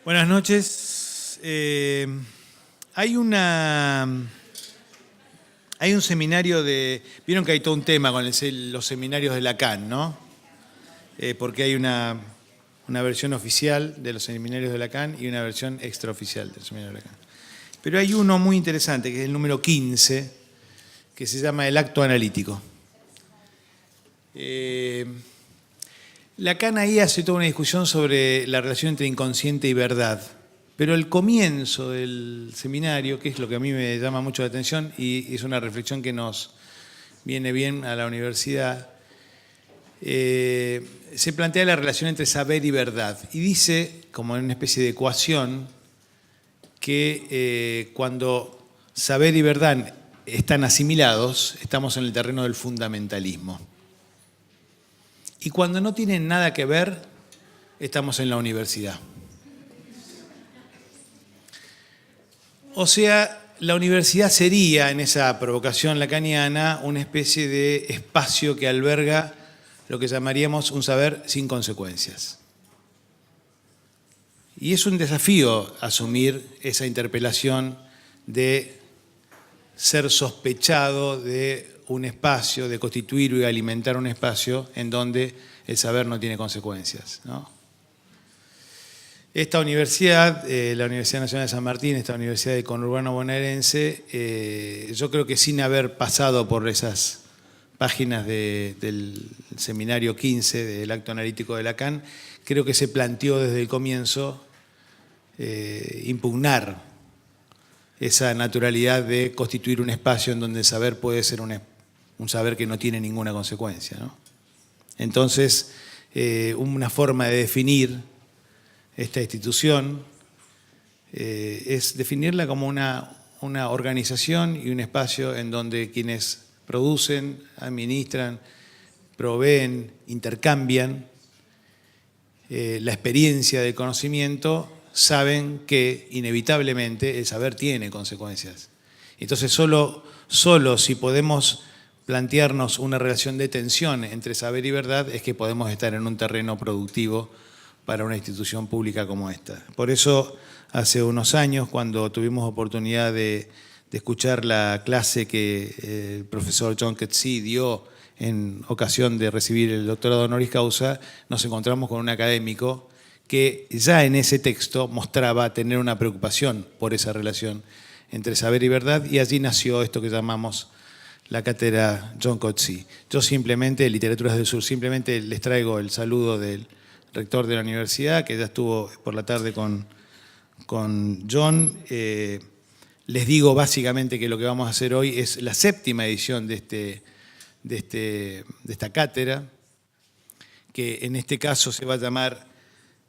Buenas noches. Hay un seminario de... Vieron que hay todo un tema con los seminarios de Lacan, ¿no? Porque hay una versión oficial de los seminarios de Lacan y una versión extraoficial de los seminarios de Lacan. Pero hay uno muy interesante, que es el número 15, que se llama el acto analítico. Lacan ahí hace toda una discusión sobre la relación entre inconsciente y verdad, pero el comienzo del seminario, que es lo que a mí me llama mucho la atención y es una reflexión que nos viene bien a la universidad, se plantea la relación entre saber y verdad y dice, como en una especie de ecuación, que cuando saber y verdad están asimilados, estamos en el terreno del fundamentalismo. Y cuando no tienen nada que ver, estamos en la universidad. O sea, la universidad sería, en esa provocación lacaniana, una especie de espacio que alberga lo que llamaríamos un saber sin consecuencias. Y es un desafío asumir esa interpelación de ser sospechado de un espacio, de constituir y alimentar un espacio en donde el saber no tiene consecuencias, ¿no? Esta universidad, la Universidad Nacional de San Martín, esta universidad del conurbano bonaerense, yo creo que sin haber pasado por esas páginas del seminario 15 del acto analítico de Lacan, creo que se planteó desde el comienzo impugnar esa naturalidad de constituir un espacio en donde el saber puede ser un saber que no tiene ninguna consecuencia, ¿no? Entonces, una forma de definir esta institución es definirla como una organización y un espacio en donde quienes producen, administran, proveen, intercambian la experiencia del conocimiento, saben que inevitablemente el saber tiene consecuencias. Entonces solo si podemos plantearnos una relación de tensión entre saber y verdad es que podemos estar en un terreno productivo para una institución pública como esta. Por eso, hace unos años, cuando tuvimos oportunidad de escuchar la clase que el profesor John Coetzee dio en ocasión de recibir el doctorado honoris causa, nos encontramos con un académico que ya en ese texto mostraba tener una preocupación por esa relación entre saber y verdad, y allí nació esto que llamamos la cátedra John Coetzee. Yo simplemente, Literaturas del Sur, simplemente les traigo el saludo del rector de la universidad, que ya estuvo por la tarde con John. Les digo básicamente que lo que vamos a hacer hoy es la séptima edición de esta cátedra, que en este caso se va a llamar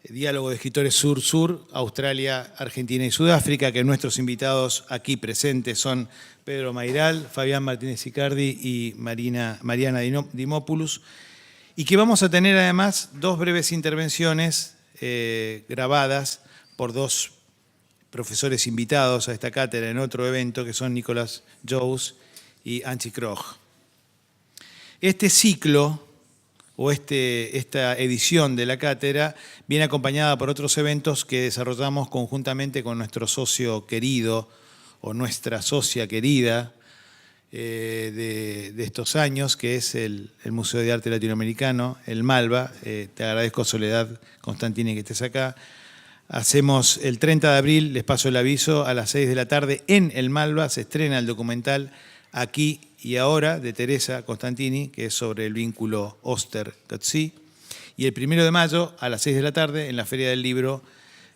Diálogo de escritores Sur-Sur, Australia, Argentina y Sudáfrica, que nuestros invitados aquí presentes son Pedro Mairal, Fabián Martínez Siccardi y Mariana Dimópulos, y que vamos a tener además dos breves intervenciones grabadas por dos profesores invitados a esta cátedra en otro evento, que son Nicholas Jones y Antjie Krog. Este ciclo o esta edición de la cátedra viene acompañada por otros eventos que desarrollamos conjuntamente con nuestro socio querido o nuestra socia querida de estos años, que es el Museo de Arte Latinoamericano, el Malva. Te agradezco, Soledad Constantini, que estés acá. Hacemos el 30 de abril, les paso el aviso, a las 6 de la tarde en el Malva se estrena el documental Aquí y Ahora, de Teresa Constantini, que es sobre el vínculo Oster-Coetzee. Y el 1 de mayo, a las 6 de la tarde, en la Feria del Libro,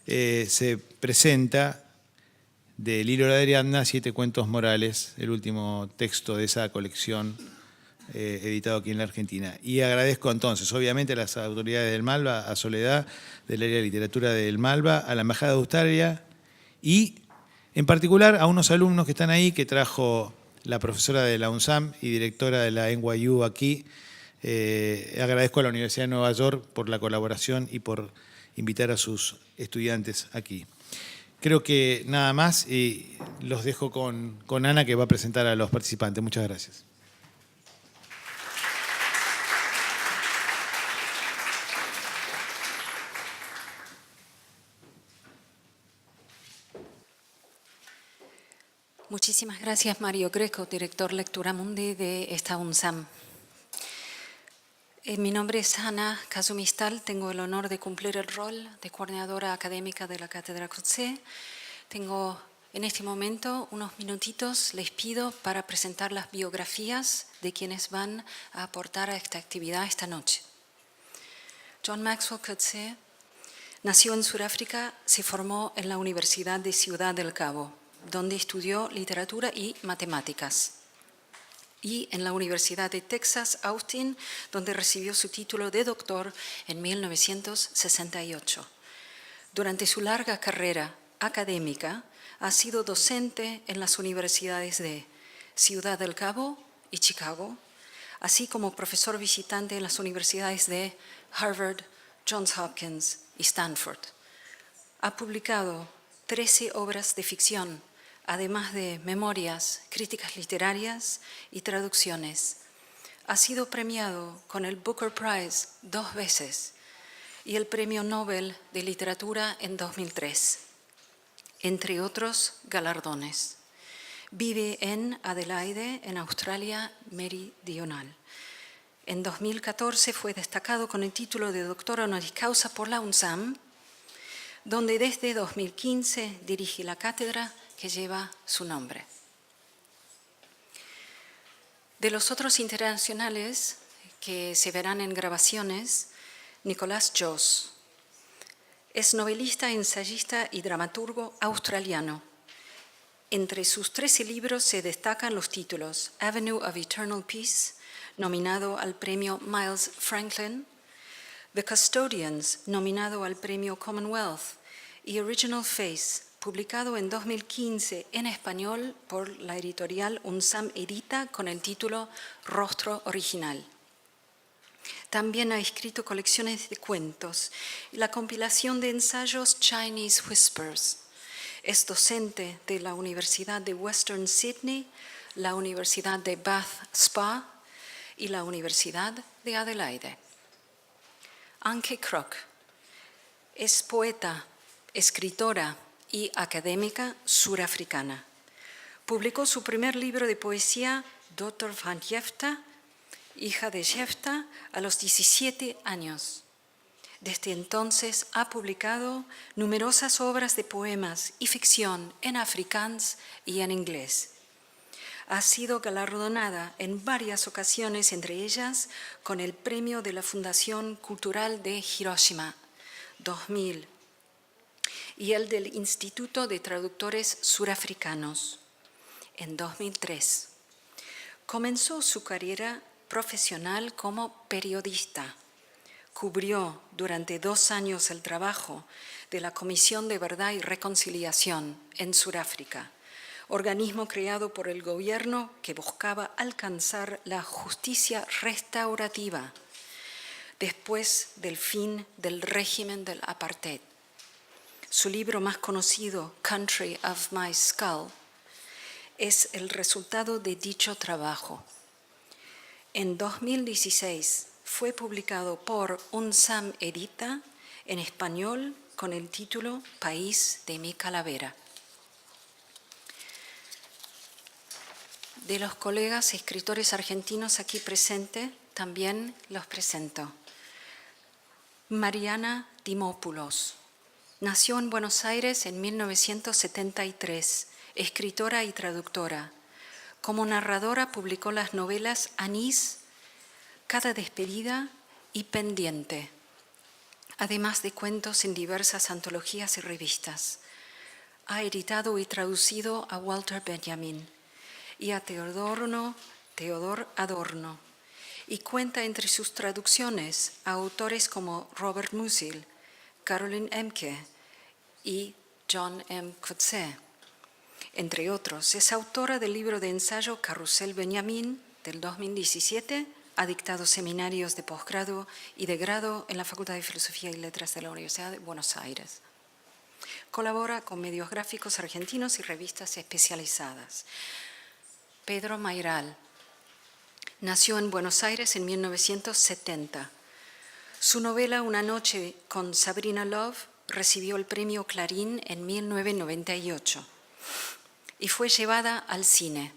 se presenta de Lilo de Ariadna, 7 cuentos morales, el último texto de esa colección editado aquí en la Argentina. Y agradezco entonces, obviamente, a las autoridades del Malva, a Soledad, del área de literatura del Malva, a la Embajada de Australia y, en particular, a unos alumnos que están ahí, que trajo la profesora de la UNSAM y directora de la NYU aquí. Agradezco a la Universidad de Nueva York por la colaboración y por invitar a sus estudiantes aquí. Creo que nada más y los dejo con Ana, que va a presentar a los participantes. Muchas gracias. Muchísimas gracias, Mario Greco, director Lectura Mundi de esta UNSAM. Mi nombre es Anna Kazumi Sthal, tengo el honor de cumplir el rol de coordinadora académica de la Cátedra Coetzee. Tengo en este momento unos minutitos, les pido, para presentar las biografías de quienes van a aportar a esta actividad esta noche. John Maxwell Coetzee nació en Sudáfrica, se formó en la Universidad de Ciudad del Cabo, donde estudió literatura y matemáticas, y en la Universidad de Texas, Austin, donde recibió su título de doctor en 1968. Durante su larga carrera académica, ha sido docente en las universidades de Ciudad del Cabo y Chicago, así como profesor visitante en las universidades de Harvard, Johns Hopkins y Stanford. Ha publicado 13 obras de ficción, además de memorias, críticas literarias y traducciones. Ha sido premiado con el Booker Prize 2 veces y el Premio Nobel de Literatura en 2003, entre otros galardones. Vive en Adelaide, en Australia Meridional. En 2014 fue destacado con el título de doctor honoris causa por la UNSAM, donde desde 2015 dirige la cátedra que lleva su nombre. De los otros internacionales que se verán en grabaciones, Nicholas Joss es novelista, ensayista y dramaturgo australiano. Entre sus 13 libros se destacan los títulos Avenue of Eternal Peace, nominado al premio Miles Franklin, The Custodians, nominado al premio Commonwealth, y Original Face, publicado en 2015 en español por la editorial UNSAM Edita con el título Rostro Original. También ha escrito colecciones de cuentos y la compilación de ensayos Chinese Whispers. Es docente de la Universidad de Western Sydney, la Universidad de Bath Spa y la Universidad de Adelaide. Antjie Krog es poeta, escritora y académica surafricana. Publicó su primer libro de poesía, Dochter van Jefta, hija de Jefta, a los 17 años. Desde entonces ha publicado numerosas obras de poemas y ficción en afrikaans y en inglés. Ha sido galardonada en varias ocasiones, entre ellas con el premio de la Fundación Cultural de Hiroshima 2000 y el del Instituto de Traductores Surafricanos en 2003. Comenzó su carrera profesional como periodista. Cubrió durante 2 años el trabajo de la Comisión de Verdad y Reconciliación en Sudáfrica, organismo creado por el gobierno que buscaba alcanzar la justicia restaurativa después del fin del régimen del apartheid. Su libro más conocido, Country of My Skull, es el resultado de dicho trabajo. En 2016 fue publicado por UNSAM Edita en español con el título País de mi calavera. De los colegas escritores argentinos aquí presentes, también los presento. Mariana Dimópulos. Nació en Buenos Aires en 1973, escritora y traductora. Como narradora publicó las novelas Anís, Cada despedida y Pendiente, además de cuentos en diversas antologías y revistas. Ha editado y traducido a Walter Benjamin y a Theodor Adorno, y cuenta entre sus traducciones a autores como Robert Musil, Caroline Emke y John M. Coetzee. Entre otros, es autora del libro de ensayo Carrusel Benjamín del 2017, ha dictado seminarios de posgrado y de grado en la Facultad de Filosofía y Letras de la Universidad de Buenos Aires. Colabora con medios gráficos argentinos y revistas especializadas. Pedro Mairal. Nació en Buenos Aires en 1970. Su novela Una noche con Sabrina Love recibió el premio Clarín en 1998. y fue llevada al cine.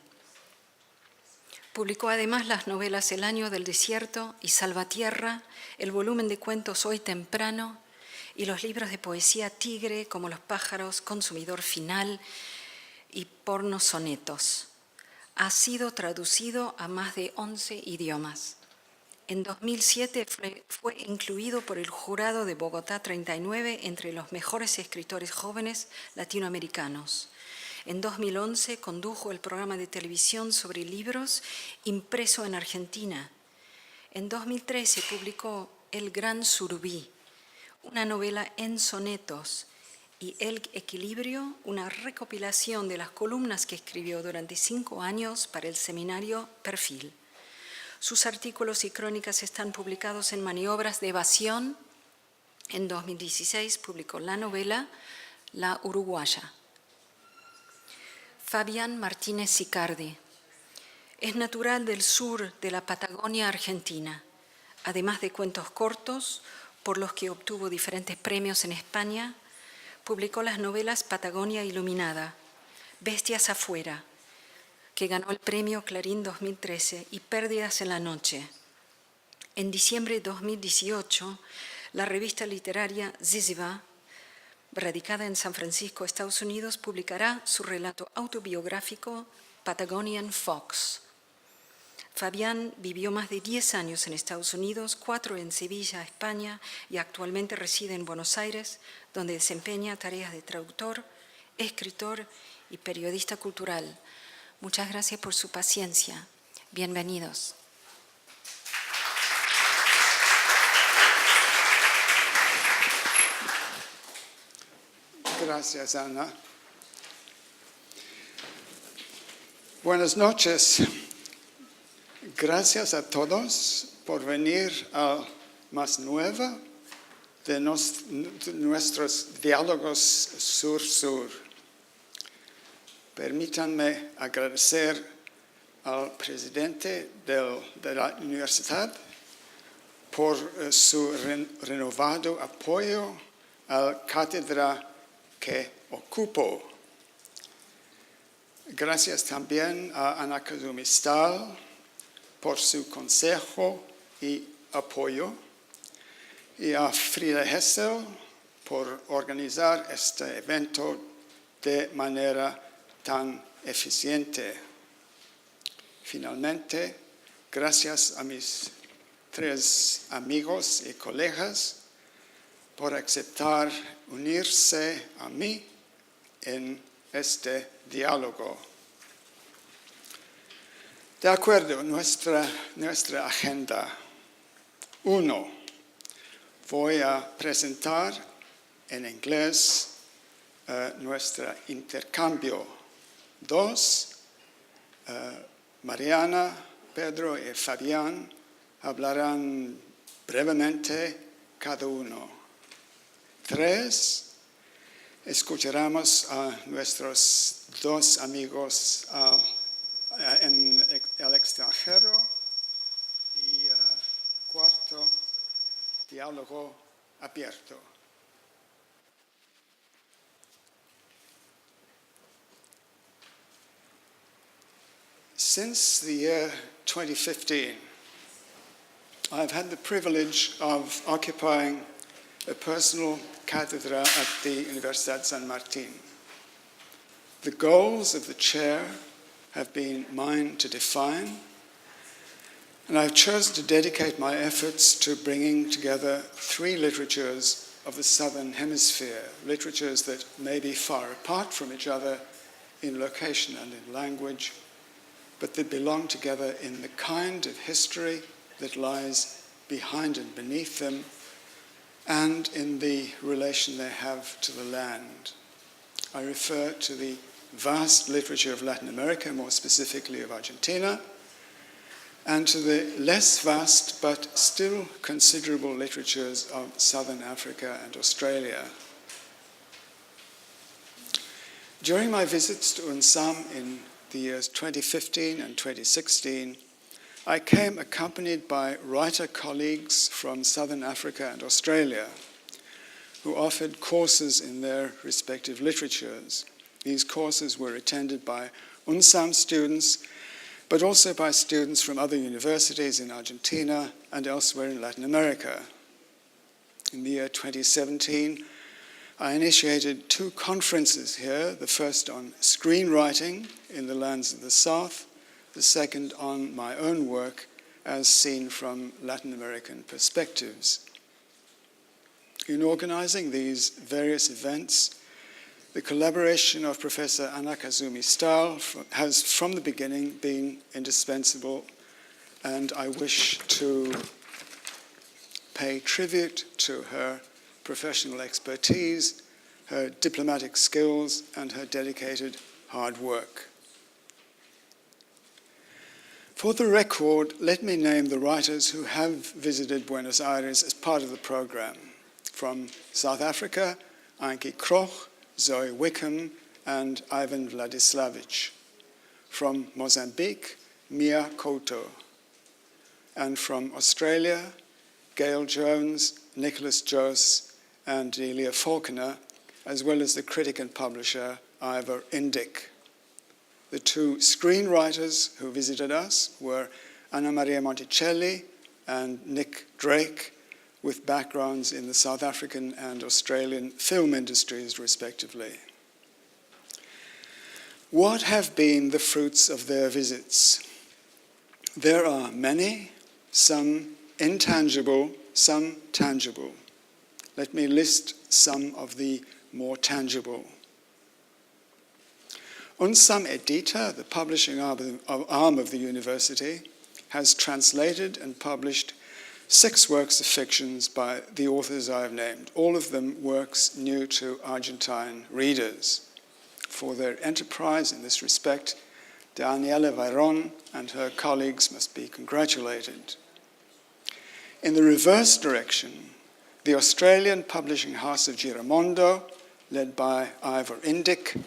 Publicó además las novelas El año del desierto y Salvatierra, el volumen de cuentos Hoy temprano y los libros de poesía Tigre, como Los pájaros, Consumidor final y Porno sonetos. Ha sido traducido a más de 11 idiomas. En 2007 fue incluido por el jurado de Bogotá 39 entre los mejores escritores jóvenes latinoamericanos. En 2011 condujo el programa de televisión sobre libros impreso en Argentina. En 2013 publicó El Gran Surubí, una novela en sonetos, y El Equilibrio, una recopilación de las columnas que escribió durante 5 años para el seminario Perfil. Sus artículos y crónicas están publicados en Maniobras de Evasión. En 2016 publicó la novela La Uruguaya. Fabián Martínez Siccardi. Es natural del sur de la Patagonia argentina, además de cuentos cortos, por los que obtuvo diferentes premios en España. Publicó las novelas Patagonia Iluminada, Bestias afuera, que ganó el premio Clarín 2013, y Pérdidas en la noche. En diciembre de 2018, la revista literaria Ziziva, radicada en San Francisco, Estados Unidos, publicará su relato autobiográfico Patagonian Fox. Fabián vivió más de 10 años en Estados Unidos, 4 en Sevilla, España, y actualmente reside en Buenos Aires, donde desempeña tareas de traductor, escritor y periodista cultural. Muchas gracias por su paciencia. Bienvenidos. Gracias, Ana. Buenas noches. Gracias a todos por venir a más nueva de nuestros diálogos Sur-Sur. Permítanme agradecer al presidente de la universidad por su renovado apoyo a la cátedra que ocupo. Gracias también a Anna Kazumi Sthal por su consejo y apoyo, y a Frida Hessel por organizar este evento de manera tan eficiente. Finalmente, gracias a mis 3 amigos y colegas por aceptar unirse a mí en este diálogo. De acuerdo, nuestra agenda. 1. Voy a presentar en inglés nuestro intercambio. 2. Mariana, Pedro y Fabián hablarán brevemente cada uno. 3. Escucharemos a nuestros 2 amigos en el extranjero. Y 4, diálogo abierto. Since the year 2015, I've had the privilege of occupying a personal cátedra at the Universidad San Martín. The goals of the chair have been mine to define, and I've chosen to dedicate my efforts to bringing together 3 literatures of the Southern Hemisphere, literatures that may be far apart from each other in location and in language, but that belong together in the kind of history that lies behind and beneath them, and in the relation they have to the land. I refer to the vast literature of Latin America, more specifically of Argentina, and to the less vast but still considerable literatures of Southern Africa and Australia. During my visits to UNSAM in the years 2015 and 2016, I came accompanied by writer colleagues from Southern Africa and Australia who offered courses in their respective literatures, These courses were attended by UNSAM students, but also by students from other universities in Argentina and elsewhere in Latin America. In the year 2017, I initiated 2 conferences here, the first on screenwriting in the lands of the South, the second on my own work as seen from Latin American perspectives. In organizing these various events, the collaboration of Professor Anna Kazumi Sthal has from the beginning been indispensable, and I wish to pay tribute to her professional expertise, her diplomatic skills, and her dedicated hard work. For the record, let me name the writers who have visited Buenos Aires as part of the program. From South Africa, Antjie Krog, Zoe Wickham, and Ivan Vladislavich. From Mozambique, Mia Couto. And from Australia, Gail Jones, Nicholas Joes, and Delia Faulkner, as well as the critic and publisher Ivor Indyk. The 2 screenwriters who visited us were Anna Maria Monticelli and Nick Drake, with backgrounds in the South African and Australian film industries, respectively. What have been the fruits of their visits? There are many, some intangible, some tangible. Let me list some of the more tangible. UNSAM Edita, the publishing arm of the university, has translated and published 6 works of fictions by the authors I have named, all of them works new to Argentine readers. For their enterprise in this respect, Daniela Vairon and her colleagues must be congratulated. In the reverse direction, the Australian publishing house of Giramondo, led by Ivor Indyk,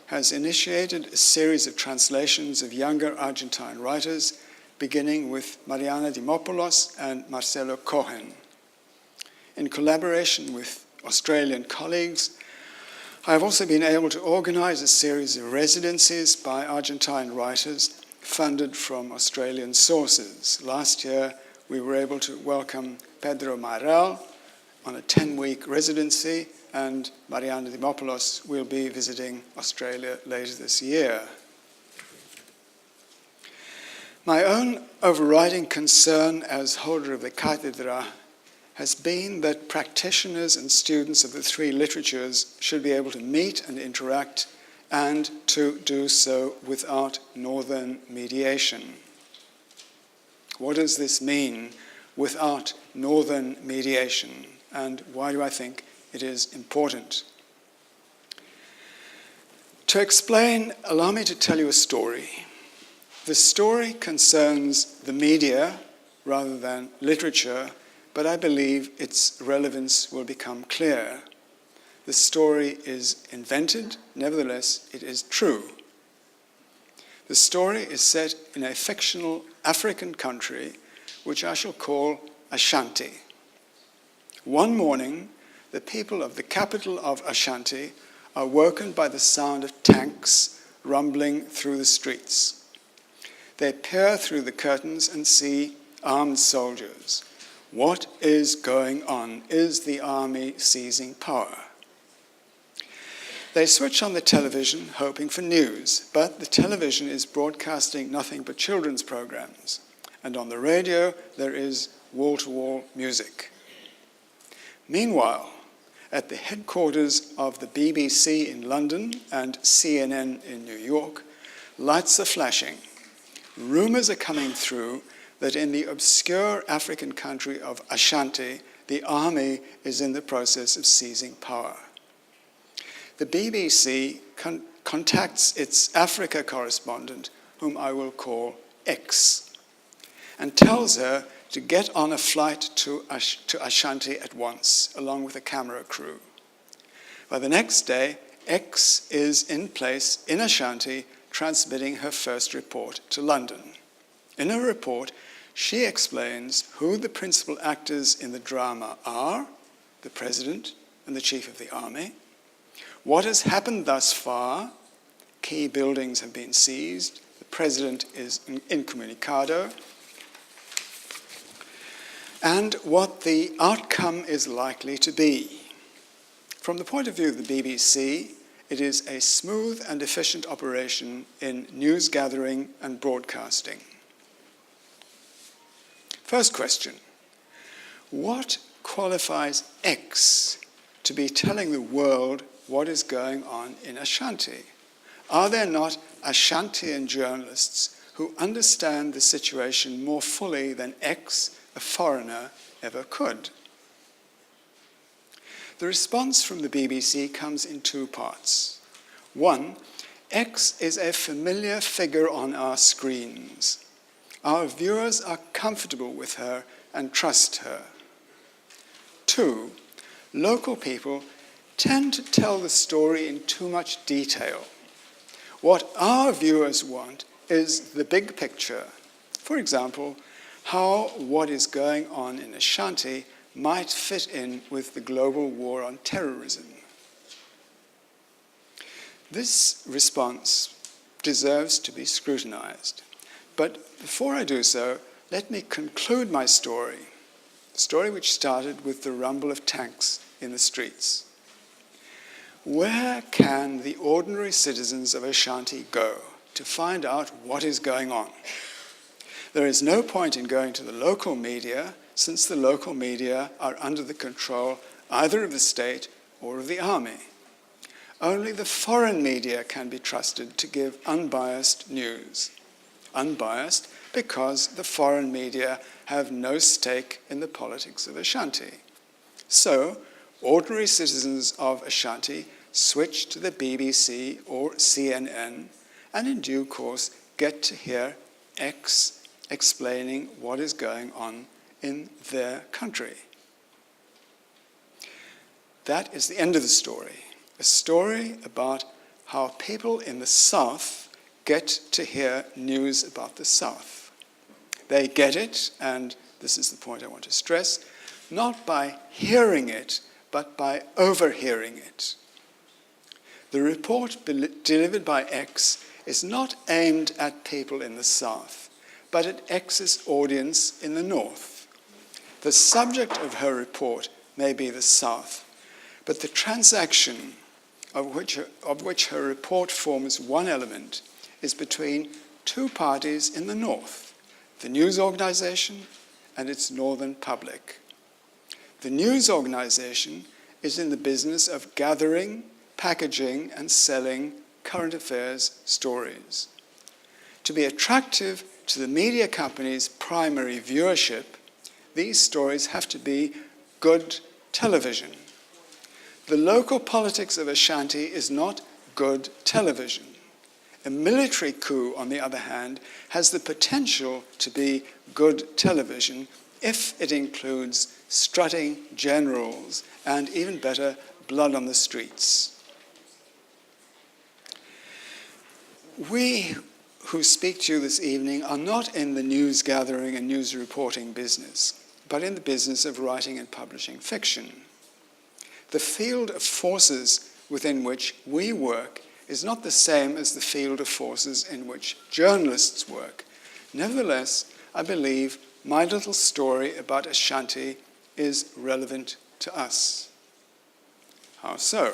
has initiated a series of translations of younger Argentine writers, beginning with Mariana Dimópulos and Marcelo Cohen. In collaboration with Australian colleagues, I have also been able to organize a series of residencies by Argentine writers funded from Australian sources. Last year, we were able to welcome Pedro Mairal on a 10-week residency, and Mariana Dimópulos will be visiting Australia later this year. My own overriding concern as holder of the Cátedra has been that practitioners and students of the 3 literatures should be able to meet and interact, and to do so without northern mediation. What does this mean, without northern mediation, and why do I think it is important? To explain, allow me to tell you a story. The story concerns the media rather than literature, but I believe its relevance will become clear. The story is invented, nevertheless, it is true. The story is set in a fictional African country, which I shall call Ashanti. One morning, the people of the capital of Ashanti are woken by the sound of tanks rumbling through the streets. They peer through the curtains and see armed soldiers. What is going on? Is the army seizing power? They switch on the television, hoping for news, but the television is broadcasting nothing but children's programs, and on the radio there is wall-to-wall music. Meanwhile, at the headquarters of the BBC in London and CNN in New York, lights are flashing. Rumors are coming through that in the obscure African country of Ashanti, the army is in the process of seizing power. The BBC contacts its Africa correspondent, whom I will call X, and tells her to get on a flight to Ashanti at once, along with a camera crew. By the next day, X is in place in Ashanti, transmitting her first report to London. In her report, she explains who the principal actors in the drama are, the president and the chief of the army, What has happened thus far? Key buildings have been seized. The president is incommunicado. And what the outcome is likely to be. From the point of view of the BBC, it is a smooth and efficient operation in news gathering and broadcasting. First question, what qualifies X to be telling the world what is going on in Ashanti? Are there not Ashantian journalists who understand the situation more fully than X, a foreigner, ever could? The response from the BBC comes in two parts. One, X is a familiar figure on our screens. Our viewers are comfortable with her and trust her. Two, local people tend to tell the story in too much detail. What our viewers want is the big picture. For example, how what is going on in Ashanti might fit in with the global war on terrorism. This response deserves to be scrutinized. But before I do so, let me conclude my story, a story which started with the rumble of tanks in the streets. Where can the ordinary citizens of Ashanti go to find out what is going on? There is no point in going to the local media, since the local media are under the control either of the state or of the army. Only the foreign media can be trusted to give unbiased news. Unbiased because the foreign media have no stake in the politics of Ashanti. So, ordinary citizens of Ashanti switch to the BBC or CNN and in due course get to hear X explaining what is going on in their country. That is the end of the story. A story about how people in the South get to hear news about the South. They get it, and this is the point I want to stress, not by hearing it, but by overhearing it. The report delivered by X is not aimed at people in the South, but at X's audience in the North. The subject of her report may be the South, but the transaction of which her report forms one element is between two parties in the North, the news organization and its northern public. The news organization is in the business of gathering, packaging, and selling current affairs stories. To be attractive to the media company's primary viewership, these stories have to be good television. The local politics of Ashanti is not good television. A military coup, on the other hand, has the potential to be good television if it includes strutting generals and, even better, blood on the streets. We who speak to you this evening are not in the news gathering and news reporting business, but in the business of writing and publishing fiction. The field of forces within which we work is not the same as the field of forces in which journalists work. Nevertheless, I believe my little story about Ashanti is relevant to us. How so?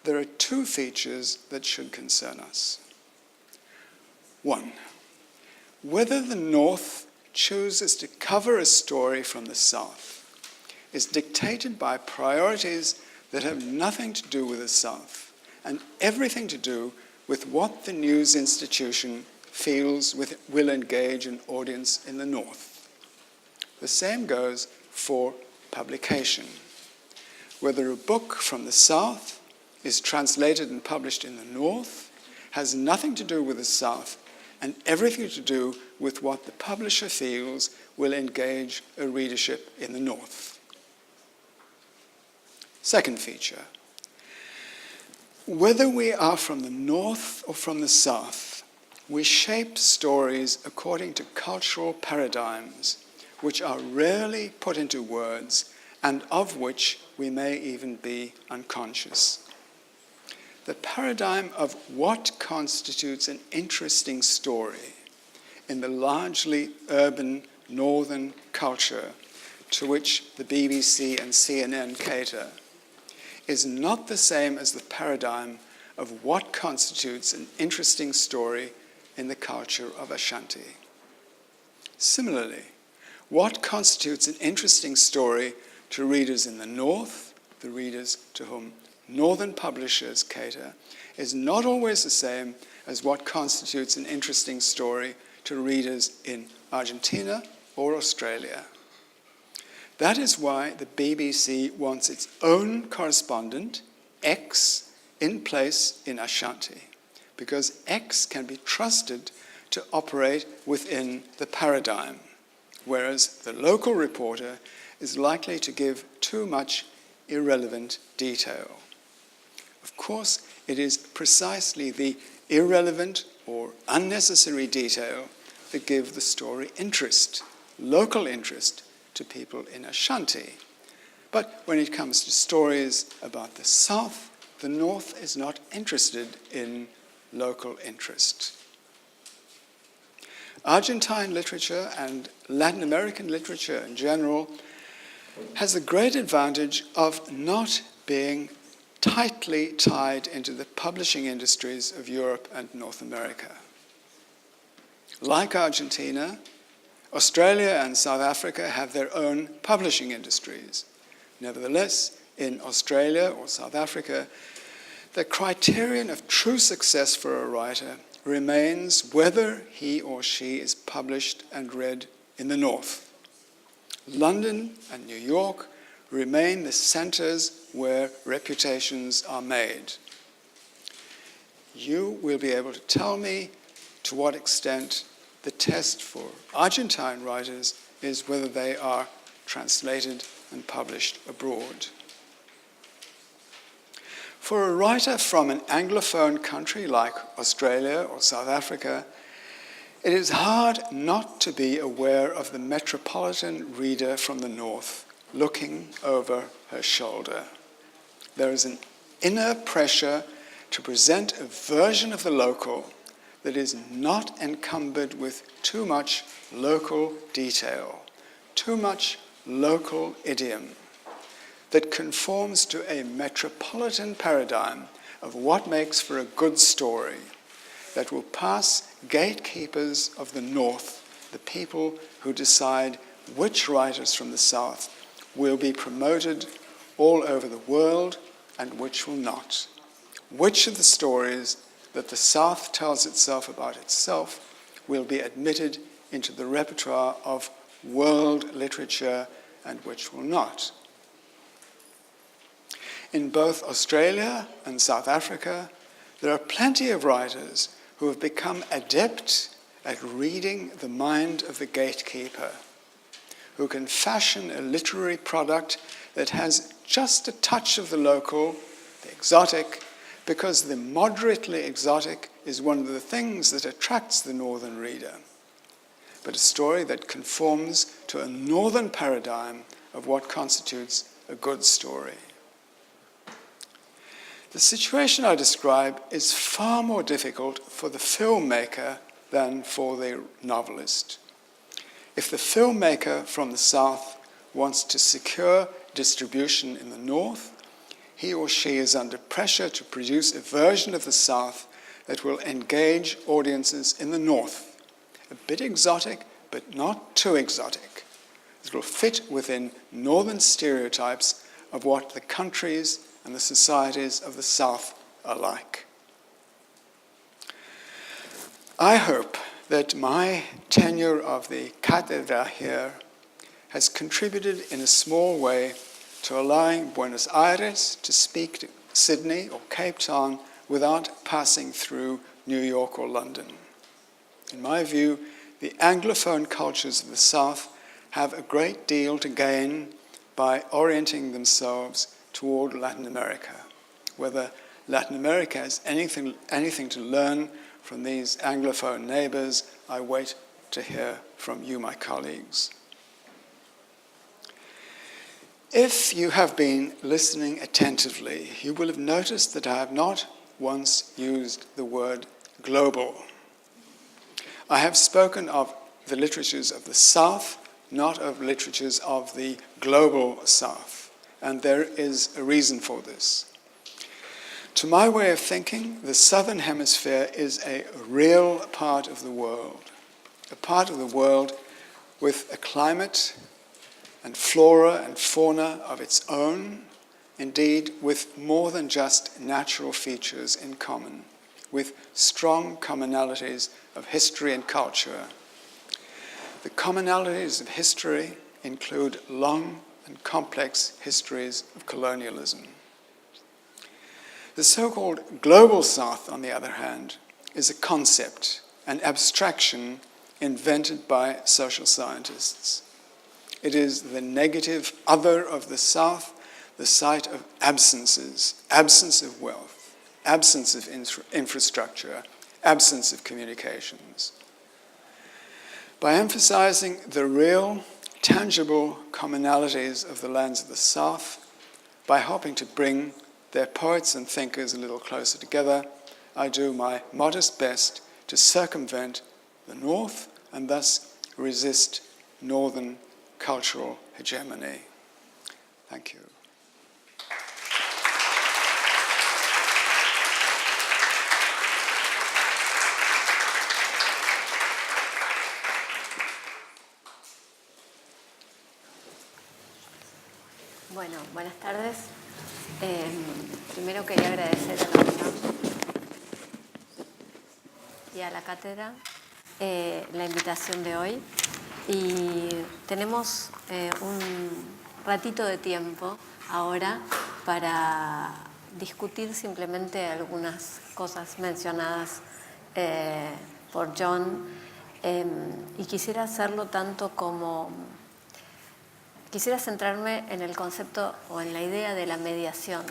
There are two features that should concern us. One, whether the North chooses to cover a story from the South is dictated by priorities that have nothing to do with the South and everything to do with what the news institution feels will engage an audience in the North. The same goes for publication. Whether a book from the South is translated and published in the North has nothing to do with the South and everything to do with what the publisher feels will engage a readership in the North. Second feature, whether we are from the North or from the South, we shape stories according to cultural paradigms which are rarely put into words and of which we may even be unconscious. the paradigm of what constitutes an interesting story in the largely urban northern culture to which the BBC and CNN cater is not the same as the paradigm of what constitutes an interesting story in the culture of Ashanti. Similarly, what constitutes an interesting story to readers in the North, the readers to whom northern publishers cater, is not always the same as what constitutes an interesting story to readers in Argentina or Australia. That is why the BBC wants its own correspondent, X, in place in Ashanti, because X can be trusted to operate within the paradigm, whereas the local reporter is likely to give too much irrelevant detail. Of course, it is precisely the irrelevant or unnecessary detail that give the story interest, local interest, to people in Ashanti. But when it comes to stories about the South, the North is not interested in local interest. Argentine literature and Latin American literature in general has the great advantage of not being tightly tied into the publishing industries of Europe and North America. Like Argentina, Australia and South Africa have their own publishing industries. Nevertheless, in Australia or South Africa, the criterion of true success for a writer remains whether he or she is published and read in the North. London and New York remain the centers where reputations are made. You will be able to tell me to what extent the test for Argentine writers is whether they are translated and published abroad. For a writer from an Anglophone country like Australia or South Africa, it is hard not to be aware of the metropolitan reader from the North looking over her shoulder. There is an inner pressure to present a version of the local that is not encumbered with too much local detail, too much local idiom, that conforms to a metropolitan paradigm of what makes for a good story, that will pass gatekeepers of the North, the people who decide which writers from the South will be promoted all over the world and which will not. Which of the stories that the South tells itself about itself will be admitted into the repertoire of world literature and which will not. In both Australia and South Africa, there are plenty of writers who have become adept at reading the mind of the gatekeeper, who can fashion a literary product that has just a touch of the local, the exotic, because the moderately exotic is one of the things that attracts the northern reader, but a story that conforms to a northern paradigm of what constitutes a good story. The situation I describe is far more difficult for the filmmaker than for the novelist. If the filmmaker from the South wants to secure distribution in the North, he or she is under pressure to produce a version of the South that will engage audiences in the North. A bit exotic, but not too exotic. It will fit within northern stereotypes of what the countries and the societies of the South are like. I hope that my tenure of the Cátedra here has contributed in a small way to allowing Buenos Aires to speak to Sydney or Cape Town without passing through New York or London. In my view, the Anglophone cultures of the South have a great deal to gain by orienting themselves toward Latin America. Whether Latin America has anything to learn from these Anglophone neighbors, I wait to hear from you, my colleagues. If you have been listening attentively, you will have noticed that I have not once used the word global. I have spoken of the literatures of the South, not of literatures of the global South, and there is a reason for this. To my way of thinking, the Southern Hemisphere is a real part of the world, a part of the world with a climate and flora and fauna of its own, indeed with more than just natural features in common, with strong commonalities of history and culture. The commonalities of history include long and complex histories of colonialism. The so-called global South, on the other hand, is a concept, an abstraction invented by social scientists. It is the negative other of the South, the site of absences, absence of wealth, absence of infrastructure, absence of communications. By emphasizing the real, tangible commonalities of the lands of the South, by hoping to bring their poets and thinkers a little closer together, I do my modest best to circumvent the North and thus resist Northern cultural hegemony. Thank you. Bueno, buenas tardes. Primero quería agradecer a la UNAM y a la cátedra la invitación de hoy. Y tenemos un ratito de tiempo ahora para discutir simplemente algunas cosas mencionadas por John. Y quisiera hacerlo tanto como... Quisiera centrarme en el concepto o en la idea de la mediación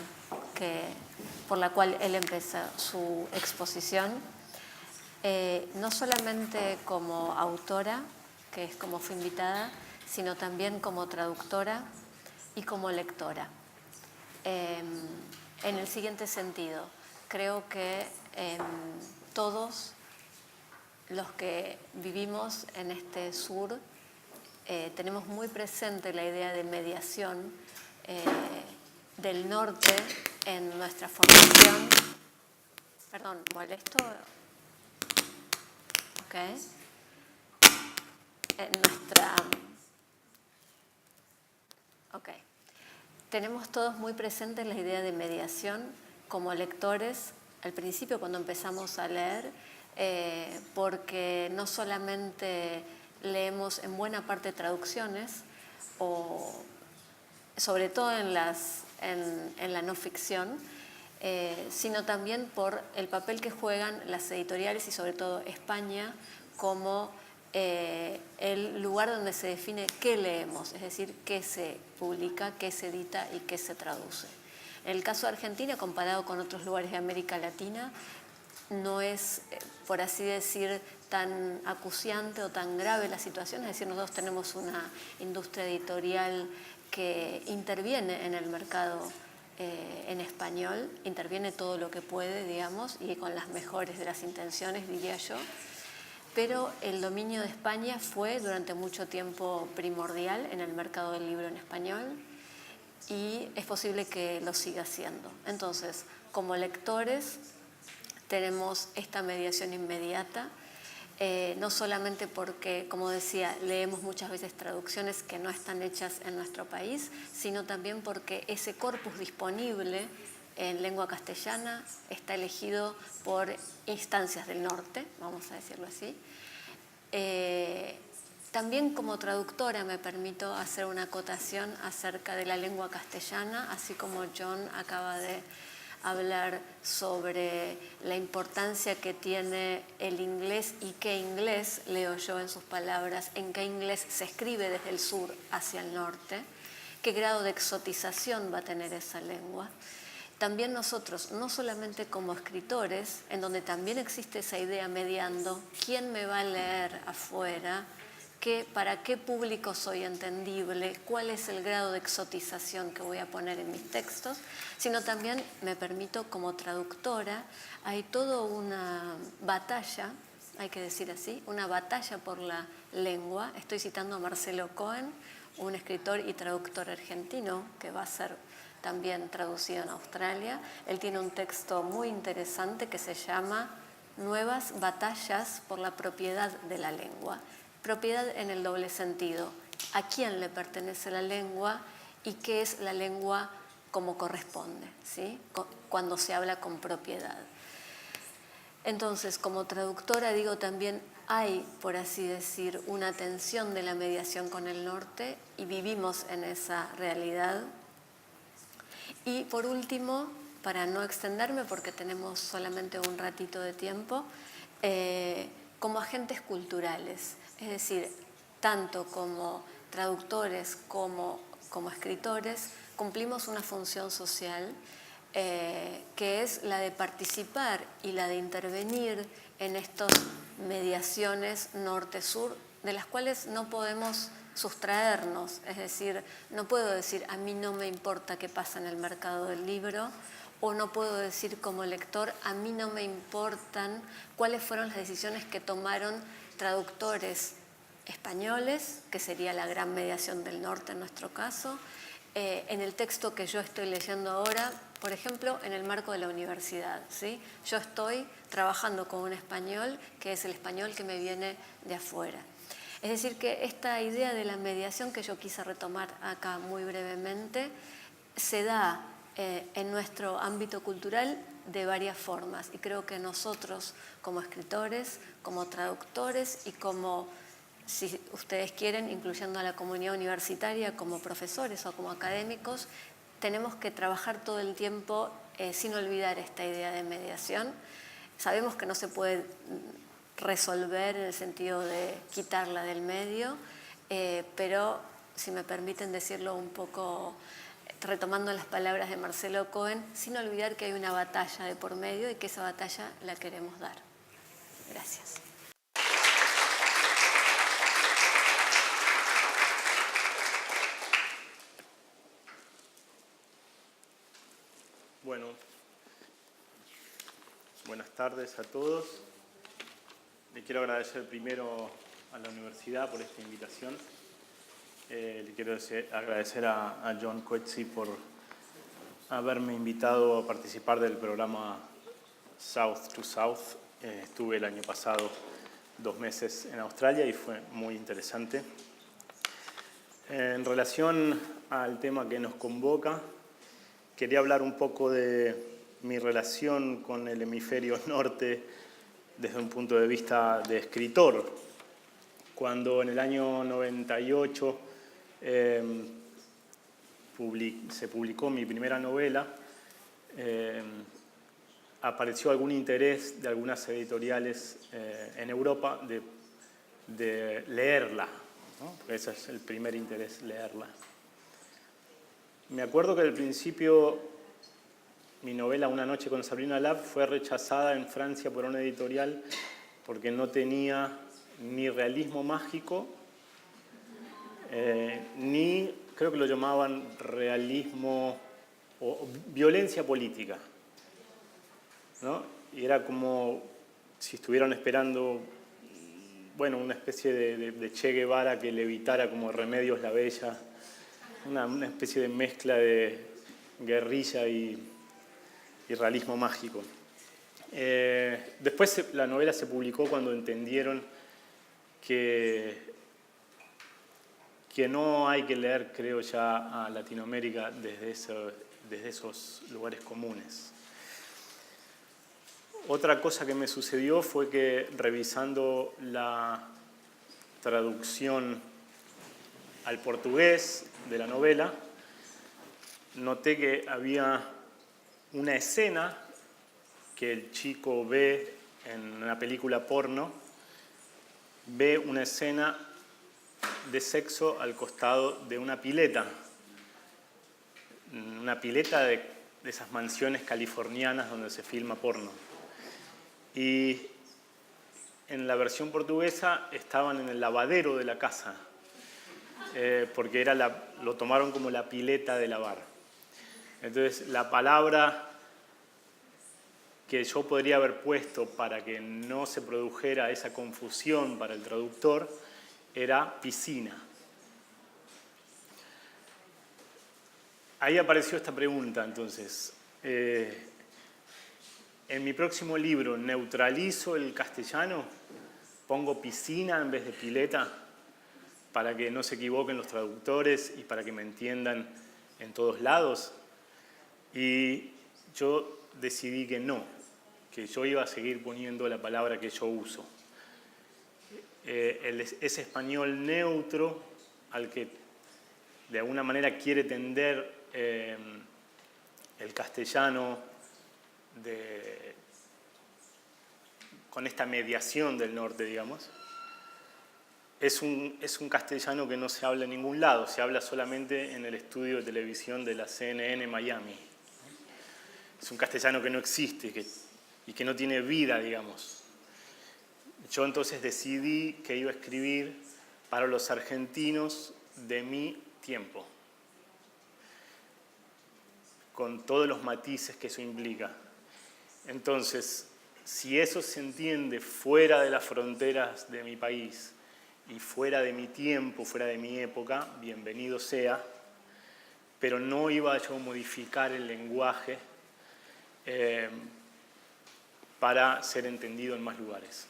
por la cual él empezó su exposición, no solamente como autora, que es como fue invitada, sino también como traductora y como lectora. En el siguiente sentido, creo que todos los que vivimos en este sur tenemos muy presente la idea de mediación del norte en nuestra formación. Perdón, ¿molesto? Ok. Tenemos todos muy presentes la idea de mediación como lectores, al principio cuando empezamos a leer, porque no solamente leemos en buena parte traducciones, o sobre todo en la no ficción, sino también por el papel que juegan las editoriales y sobre todo España como el lugar donde se define qué leemos, es decir, qué se publica, qué se edita y qué se traduce. En el caso de Argentina, comparado con otros lugares de América Latina, no es, por así decir, tan acuciante o tan grave la situación, es decir, nosotros tenemos una industria editorial que interviene en el mercado en español, interviene todo lo que puede, digamos, y con las mejores de las intenciones, diría yo, pero el dominio de España fue durante mucho tiempo primordial en el mercado del libro en español y es posible que lo siga siendo. Entonces, como lectores, tenemos esta mediación inmediata, no solamente porque, como decía, leemos muchas veces traducciones que no están hechas en nuestro país, sino también porque ese corpus disponible en lengua castellana está elegido por instancias del norte, vamos a decirlo así. También como traductora me permito hacer una acotación acerca de la lengua castellana, así como John acaba de hablar sobre la importancia que tiene el inglés y qué inglés, leo yo en sus palabras, en qué inglés se escribe desde el sur hacia el norte, qué grado de exotización va a tener esa lengua. También nosotros, no solamente como escritores, en donde también existe esa idea mediando, ¿quién me va a leer afuera? para qué público soy entendible, cuál es el grado de exotización que voy a poner en mis textos, sino también me permito como traductora, hay toda una batalla, hay que decir así, una batalla por la lengua. Estoy citando a Marcelo Cohen, un escritor y traductor argentino que va a ser también traducido en Australia. Él tiene un texto muy interesante que se llama Nuevas batallas por la propiedad de la lengua. Propiedad en el doble sentido. ¿A quién le pertenece la lengua y qué es la lengua como corresponde, ¿sí? Cuando se habla con propiedad? Entonces, como traductora digo también hay, por así decir, una tensión de la mediación con el norte y vivimos en esa realidad. Y por último, para no extenderme porque tenemos solamente un ratito de tiempo, como agentes culturales, es decir, tanto como traductores como escritores, cumplimos una función social que es la de participar y la de intervenir en estas mediaciones norte-sur, de las cuales no podemos sustraernos. Es decir, no puedo decir a mí no me importa qué pasa en el mercado del libro, o no puedo decir como lector a mí no me importan cuáles fueron las decisiones que tomaron traductores españoles, que sería la gran mediación del norte en nuestro caso, en el texto que yo estoy leyendo ahora, por ejemplo, en el marco de la universidad, ¿sí? Yo estoy trabajando con un español que es el español que me viene de afuera. Es decir, que esta idea de la mediación que yo quise retomar acá muy brevemente se da en nuestro ámbito cultural de varias formas, y creo que nosotros como escritores, como traductores y como, si ustedes quieren, incluyendo a la comunidad universitaria como profesores o como académicos, tenemos que trabajar todo el tiempo sin olvidar esta idea de mediación. Sabemos que no se puede resolver en el sentido de quitarla del medio, pero si me permiten decirlo un poco retomando las palabras de Marcelo Cohen, sin olvidar que hay una batalla de por medio y que esa batalla la queremos dar. Gracias. Bueno, buenas tardes a todos. Le quiero agradecer primero a la universidad por esta invitación. Le quiero agradecer a John Coetzee por haberme invitado a participar del programa South to South. Estuve el año pasado 2 meses en Australia y fue muy interesante. En relación al tema que nos convoca, quería hablar un poco de mi relación con el hemisferio norte desde un punto de vista de escritor. Cuando en el año 98 se publicó mi primera novela, apareció algún interés de algunas editoriales en Europa de leerla, ¿no? Porque ese es el primer interés, leerla. Me acuerdo que al principio mi novela Una noche con Sabrina Lab fue rechazada en Francia por una editorial porque no tenía ni realismo mágico, ni, creo que lo llamaban realismo o violencia política, ¿no? Y era como si estuvieran esperando, bueno, una especie de Che Guevara que le evitara como Remedios la Bella, una especie de mezcla de guerrilla y realismo mágico. Después la novela se publicó cuando entendieron que no hay que leer, creo ya, a Latinoamérica desde esos lugares comunes. Otra cosa que me sucedió fue que, revisando la traducción al portugués de la novela, noté que había una escena que el chico ve en una película porno, ve una escena de sexo al costado de una pileta de esas mansiones californianas donde se filma porno. Y en la versión portuguesa estaban en el lavadero de la casa, porque lo tomaron como la pileta de lavar. Entonces, la palabra que yo podría haber puesto para que no se produjera esa confusión para el traductor era piscina. Ahí apareció esta pregunta, entonces. En mi próximo libro, ¿neutralizo el castellano? ¿Pongo piscina en vez de pileta? Para que no se equivoquen los traductores y para que me entiendan en todos lados. Y yo decidí que no, que yo iba a seguir poniendo la palabra que yo uso. Ese español neutro al que de alguna manera quiere tender el castellano con esta mediación del norte, digamos, es un castellano que no se habla en ningún lado, se habla solamente en el estudio de televisión de la CNN Miami. Es un castellano que no existe y que no tiene vida, digamos. Yo entonces decidí que iba a escribir para los argentinos de mi tiempo, con todos los matices que eso implica. Entonces, si eso se entiende fuera de las fronteras de mi país y fuera de mi tiempo, fuera de mi época, bienvenido sea, pero no iba yo a modificar el lenguaje para ser entendido en más lugares.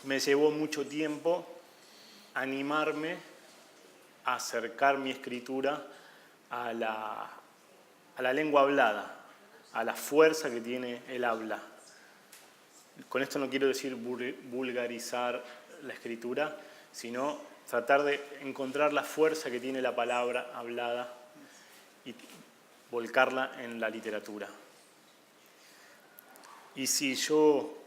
Me llevó mucho tiempo animarme a acercar mi escritura a la lengua hablada, a la fuerza que tiene el habla. Con esto no quiero decir vulgarizar la escritura, sino tratar de encontrar la fuerza que tiene la palabra hablada y volcarla en la literatura. Y si yo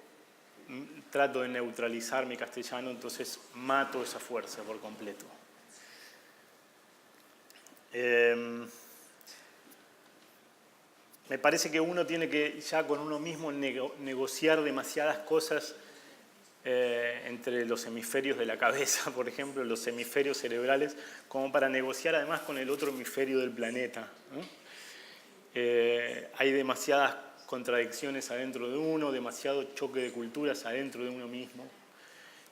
trato de neutralizar mi castellano, entonces mato esa fuerza por completo. Me parece que uno tiene que ya con uno mismo negociar demasiadas cosas entre los hemisferios de la cabeza, por ejemplo, los hemisferios cerebrales, como para negociar además con el otro hemisferio del planeta, ¿no? Hay demasiadas contradicciones adentro de uno, demasiado choque de culturas adentro de uno mismo,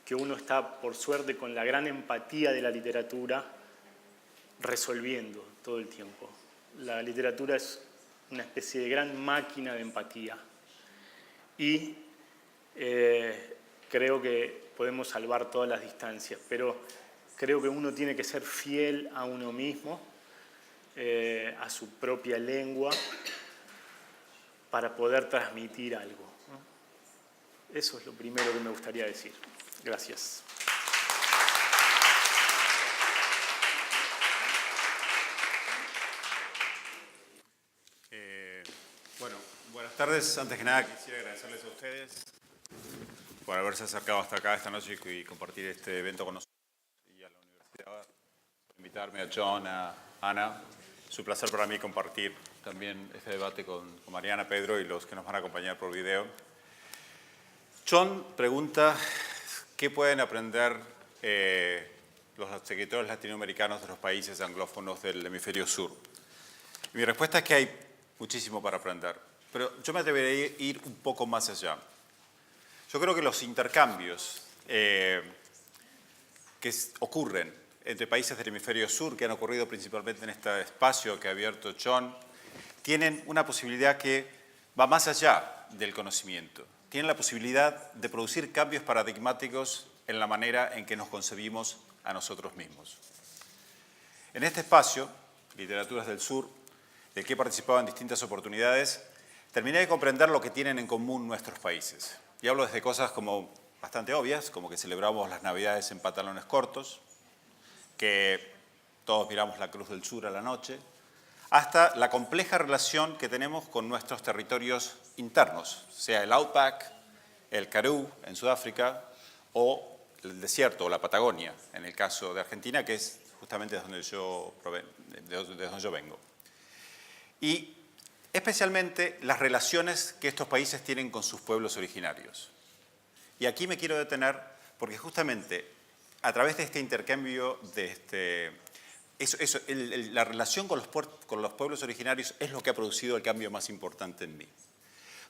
que uno está, por suerte, con la gran empatía de la literatura, resolviendo todo el tiempo. La literatura es una especie de gran máquina de empatía. Y creo que podemos salvar todas las distancias, pero creo que uno tiene que ser fiel a uno mismo, a su propia lengua, para poder transmitir algo, ¿no? Eso es lo primero que me gustaría decir. Gracias. Bueno, buenas tardes. Antes que nada quisiera agradecerles a ustedes por haberse acercado hasta acá esta noche y compartir este evento con nosotros, y a la universidad por invitarme, a John, a Ana. Es un placer para mí compartir también este debate con Mariana, Pedro y los que nos van a acompañar por video. John pregunta qué pueden aprender los escritores latinoamericanos de los países anglófonos del hemisferio sur. Y mi respuesta es que hay muchísimo para aprender, pero yo me atrevería a ir un poco más allá. Yo creo que los intercambios que ocurren entre países del hemisferio sur, que han ocurrido principalmente en este espacio que ha abierto John, tienen una posibilidad que va más allá del conocimiento. Tienen la posibilidad de producir cambios paradigmáticos en la manera en que nos concebimos a nosotros mismos. En este espacio, Literaturas del Sur, del que he participado en distintas oportunidades, terminé de comprender lo que tienen en común nuestros países. Y hablo desde cosas como bastante obvias, como que celebramos las Navidades en pantalones cortos, que todos miramos la Cruz del Sur a la noche, hasta la compleja relación que tenemos con nuestros territorios internos, sea el Outback, el Karoo en Sudáfrica, o el desierto o la Patagonia, en el caso de Argentina, que es justamente de donde yo vengo. Y especialmente las relaciones que estos países tienen con sus pueblos originarios. Y aquí me quiero detener porque justamente a través de este intercambio, la relación con los pueblos originarios es lo que ha producido el cambio más importante en mí.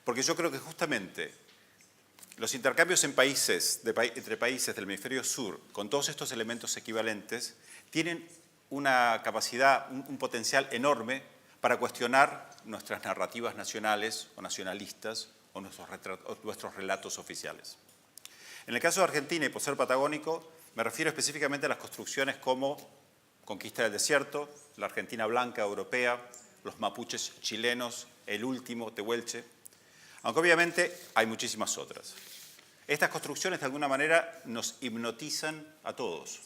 Porque yo creo que justamente los intercambios entre países del hemisferio sur, con todos estos elementos equivalentes, tienen una capacidad, un potencial enorme para cuestionar nuestras narrativas nacionales o nacionalistas o nuestros relatos oficiales. En el caso de Argentina, y por ser patagónico, me refiero específicamente a las construcciones como Conquista del Desierto, la Argentina blanca europea, los mapuches chilenos, el último Tehuelche, aunque obviamente hay muchísimas otras. Estas construcciones de alguna manera nos hipnotizan a todos.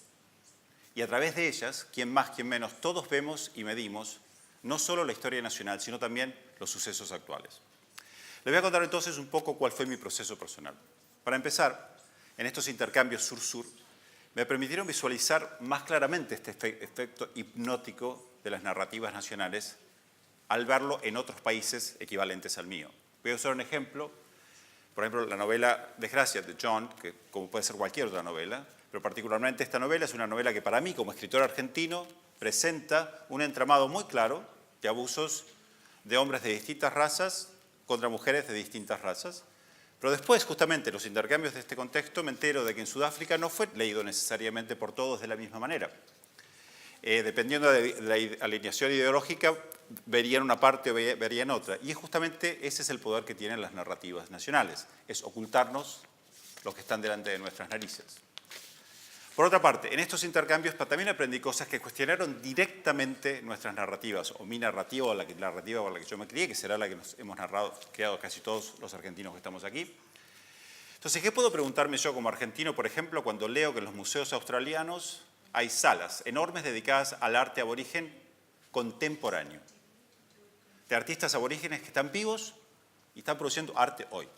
Y a través de ellas, quien más, quien menos, todos vemos y medimos no solo la historia nacional, sino también los sucesos actuales. Les voy a contar entonces un poco cuál fue mi proceso personal. Para empezar, en estos intercambios sur-sur, me permitieron visualizar más claramente este efecto hipnótico de las narrativas nacionales al verlo en otros países equivalentes al mío. Voy a usar un ejemplo, por ejemplo, la novela Desgracia de John, que como puede ser cualquier otra novela, pero particularmente esta novela es una novela que para mí, como escritor argentino, presenta un entramado muy claro de abusos de hombres de distintas razas contra mujeres de distintas razas. Pero después, justamente, en los intercambios de este contexto, me entero de que en Sudáfrica no fue leído necesariamente por todos de la misma manera. Dependiendo de la alineación ideológica, verían una parte o verían otra. Y justamente ese es el poder que tienen las narrativas nacionales, es ocultarnos lo que están delante de nuestras narices. Por otra parte, en estos intercambios también aprendí cosas que cuestionaron directamente nuestras narrativas, o mi narrativa, o la narrativa con la que yo me crié, que será la que nos hemos creado casi todos los argentinos que estamos aquí. Entonces, ¿qué puedo preguntarme yo como argentino, por ejemplo, cuando leo que en los museos australianos hay salas enormes dedicadas al arte aborigen contemporáneo, de artistas aborígenes que están vivos y están produciendo arte hoy?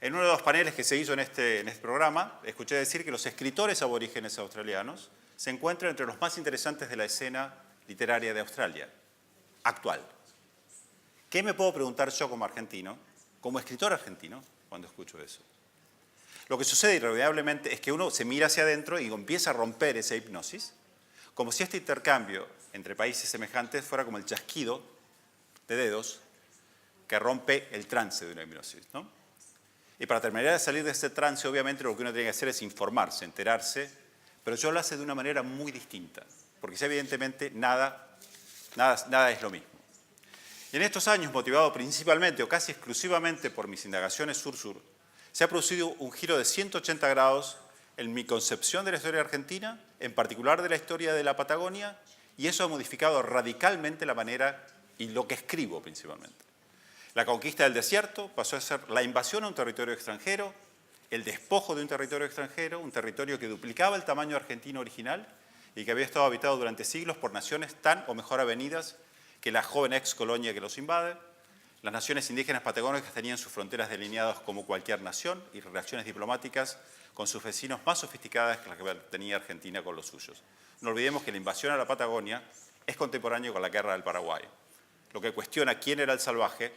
En uno de los paneles que se hizo en este programa, escuché decir que los escritores aborígenes australianos se encuentran entre los más interesantes de la escena literaria de Australia, actual. ¿Qué me puedo preguntar yo como argentino, como escritor argentino, cuando escucho eso? Lo que sucede irremediablemente es que uno se mira hacia adentro y empieza a romper esa hipnosis, como si este intercambio entre países semejantes fuera como el chasquido de dedos que rompe el trance de una hipnosis, ¿no? Y para terminar de salir de este trance, obviamente lo que uno tiene que hacer es informarse, enterarse, pero yo lo hace de una manera muy distinta, porque evidentemente nada es lo mismo. Y en estos años, motivado principalmente o casi exclusivamente por mis indagaciones sur-sur, se ha producido un giro de 180 grados en mi concepción de la historia argentina, en particular de la historia de la Patagonia, y eso ha modificado radicalmente la manera y lo que escribo principalmente. La conquista del desierto pasó a ser la invasión a un territorio extranjero, el despojo de un territorio que duplicaba el tamaño argentino original y que había estado habitado durante siglos por naciones tan o mejor avenidas que la joven ex colonia que los invade. Las naciones indígenas patagónicas tenían sus fronteras delineadas como cualquier nación y relaciones diplomáticas con sus vecinos más sofisticadas que las que tenía Argentina con los suyos. No olvidemos que la invasión a la Patagonia es contemporáneo con la guerra del Paraguay, lo que cuestiona quién era el salvaje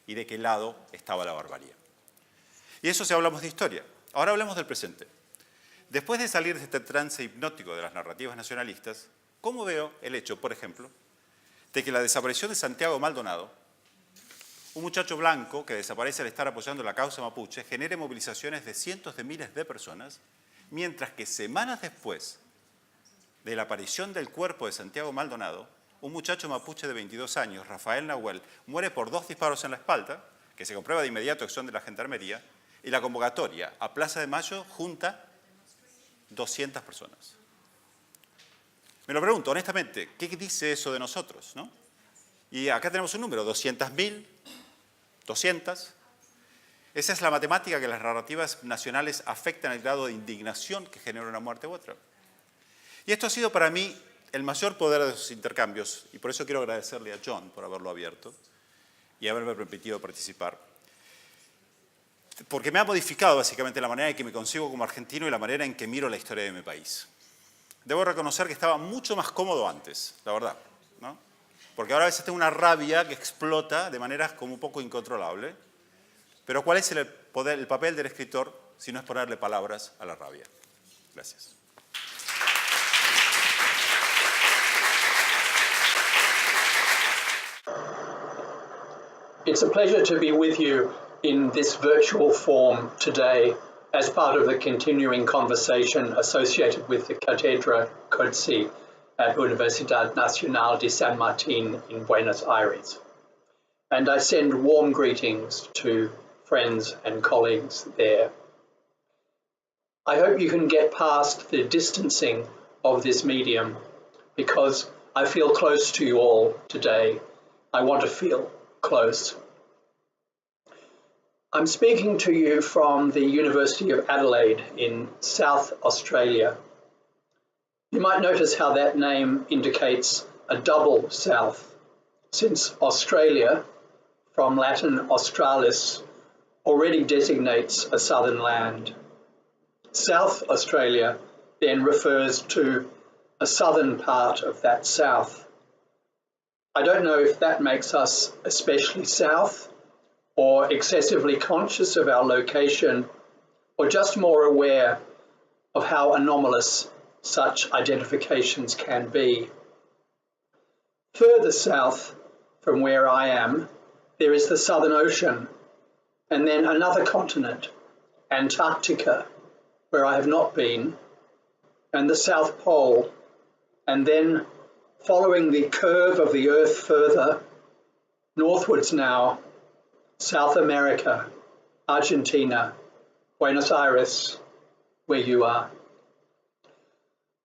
y de qué lado estaba la barbarie. Y eso si hablamos de historia. Ahora hablemos del presente. Después de salir de este trance hipnótico de las narrativas nacionalistas, ¿cómo veo el hecho, por ejemplo, de que la desaparición de Santiago Maldonado, un muchacho blanco que desaparece al estar apoyando la causa mapuche, genere movilizaciones de cientos de miles de personas, mientras que semanas después de la aparición del cuerpo de Santiago Maldonado, un muchacho mapuche de 22 años, Rafael Nahuel, muere por 2 disparos en la espalda, que se comprueba de inmediato que son de la gendarmería, y la convocatoria a Plaza de Mayo junta 200 personas. Me lo pregunto, honestamente, ¿qué dice eso de nosotros, no? Y acá tenemos un número, 200.000, 200. Esa es la matemática que las narrativas nacionales afectan el grado de indignación que genera una muerte u otra. Y esto ha sido para mí el mayor poder de esos intercambios, y por eso quiero agradecerle a John por haberlo abierto y haberme permitido participar, porque me ha modificado básicamente la manera en que me concibo como argentino y la manera en que miro la historia de mi país. Debo reconocer que estaba mucho más cómodo antes, la verdad, ¿no? Porque ahora a veces tengo una rabia que explota de maneras como un poco incontrolable, pero ¿cuál es el papel del escritor si no es ponerle palabras a la rabia. Gracias. It's a pleasure to be with you in this virtual form today as part of the continuing conversation associated with the Cátedra Coetzee at Universidad Nacional de San Martín in Buenos Aires. And I send warm greetings to friends and colleagues there. I hope you can get past the distancing of this medium because I feel close to you all today. I want to feel close. I'm speaking to you from the University of Adelaide in South Australia. You might notice how that name indicates a double south, since Australia, from Latin australis, already designates a southern land. South Australia then refers to a southern part of that south. I don't know if that makes us especially south or excessively conscious of our location or just more aware of how anomalous such identifications can be. Further south from where I am, there is the Southern Ocean, and then another continent, Antarctica, where I have not been, and the South Pole, and then following the curve of the Earth further, northwards now, South America, Argentina, Buenos Aires, where you are.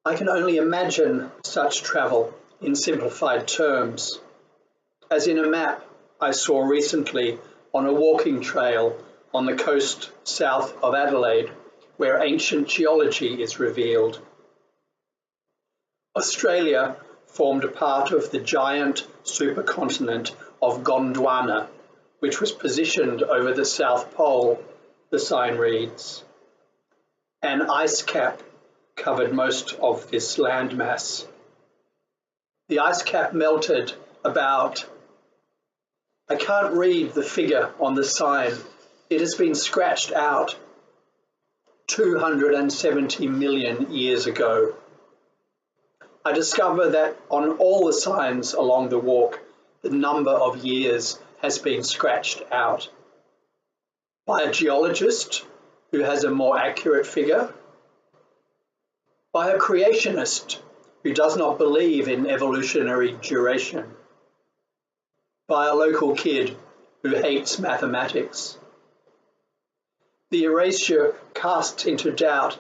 I can only imagine such travel in simplified terms, as in a map I saw recently on a walking trail on the coast south of Adelaide, where ancient geology is revealed. Australia formed a part of the giant supercontinent of Gondwana, which was positioned over the South Pole, the sign reads. An ice cap covered most of this landmass. The ice cap melted about, I can't read the figure on the sign, it has been scratched out, 270 million years ago. I discover that on all the signs along the walk, the number of years has been scratched out by a geologist who has a more accurate figure, by a creationist who does not believe in evolutionary duration, by a local kid who hates mathematics. The erasure casts into doubt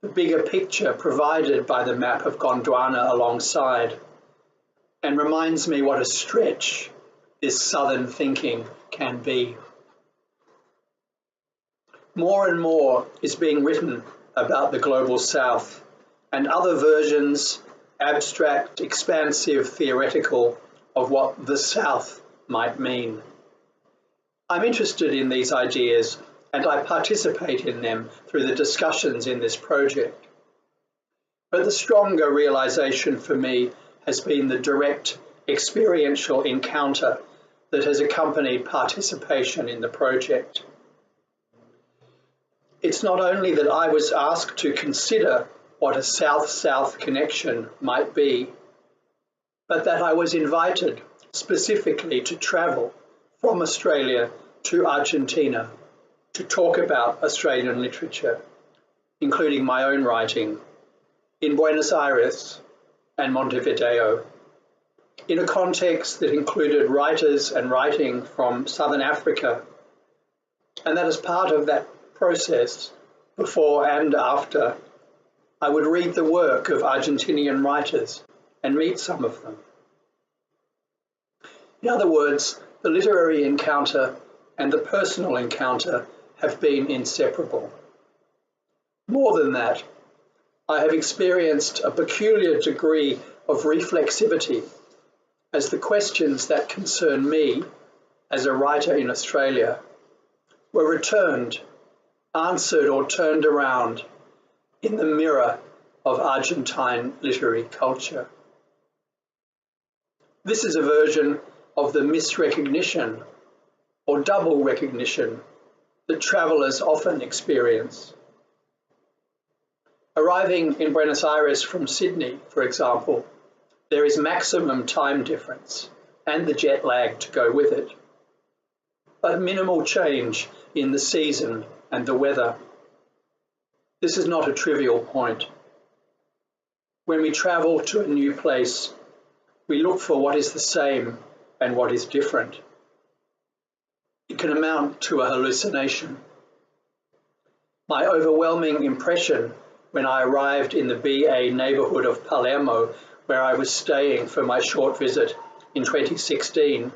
the bigger picture provided by the map of Gondwana alongside, and reminds me what a stretch this southern thinking can be. More and more is being written about the global south, and other versions, abstract, expansive, theoretical, of what the south might mean. I'm interested in these ideas, and I participate in them through the discussions in this project. But the stronger realization for me has been the direct experiential encounter that has accompanied participation in the project. It's not only that I was asked to consider what a South-South connection might be, but that I was invited specifically to travel from Australia to Argentina to talk about Australian literature, including my own writing, in Buenos Aires and Montevideo, in a context that included writers and writing from Southern Africa, and that as part of that process, before and after, I would read the work of Argentinian writers and meet some of them. In other words, the literary encounter and the personal encounter have been inseparable. More than that, I have experienced a peculiar degree of reflexivity as the questions that concern me as a writer in Australia were returned, answered or turned around in the mirror of Argentine literary culture. This is a version of the misrecognition or double recognition that travellers often experience. Arriving in Buenos Aires from Sydney, for example, there is maximum time difference and the jet lag to go with it, but minimal change in the season and the weather. This is not a trivial point. When we travel to a new place, we look for what is the same and what is different. It can amount to a hallucination. My overwhelming impression when I arrived in the BA neighbourhood of Palermo, where I was staying for my short visit in 2016,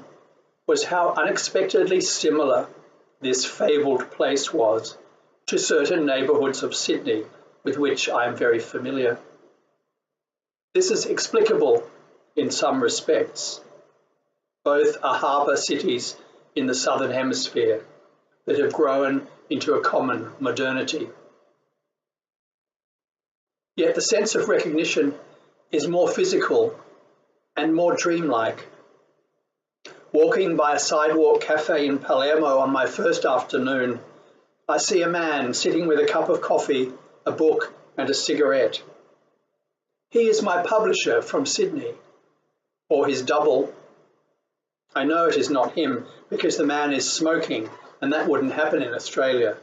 was how unexpectedly similar this fabled place was to certain neighbourhoods of Sydney with which I am very familiar. This is explicable in some respects. Both are harbour cities in the Southern Hemisphere that have grown into a common modernity. Yet the sense of recognition is more physical and more dreamlike. Walking by a sidewalk cafe in Palermo on my first afternoon, I see a man sitting with a cup of coffee, a book, and a cigarette. He is my publisher from Sydney, or his double. I know it is not him because the man is smoking, and that wouldn't happen in Australia.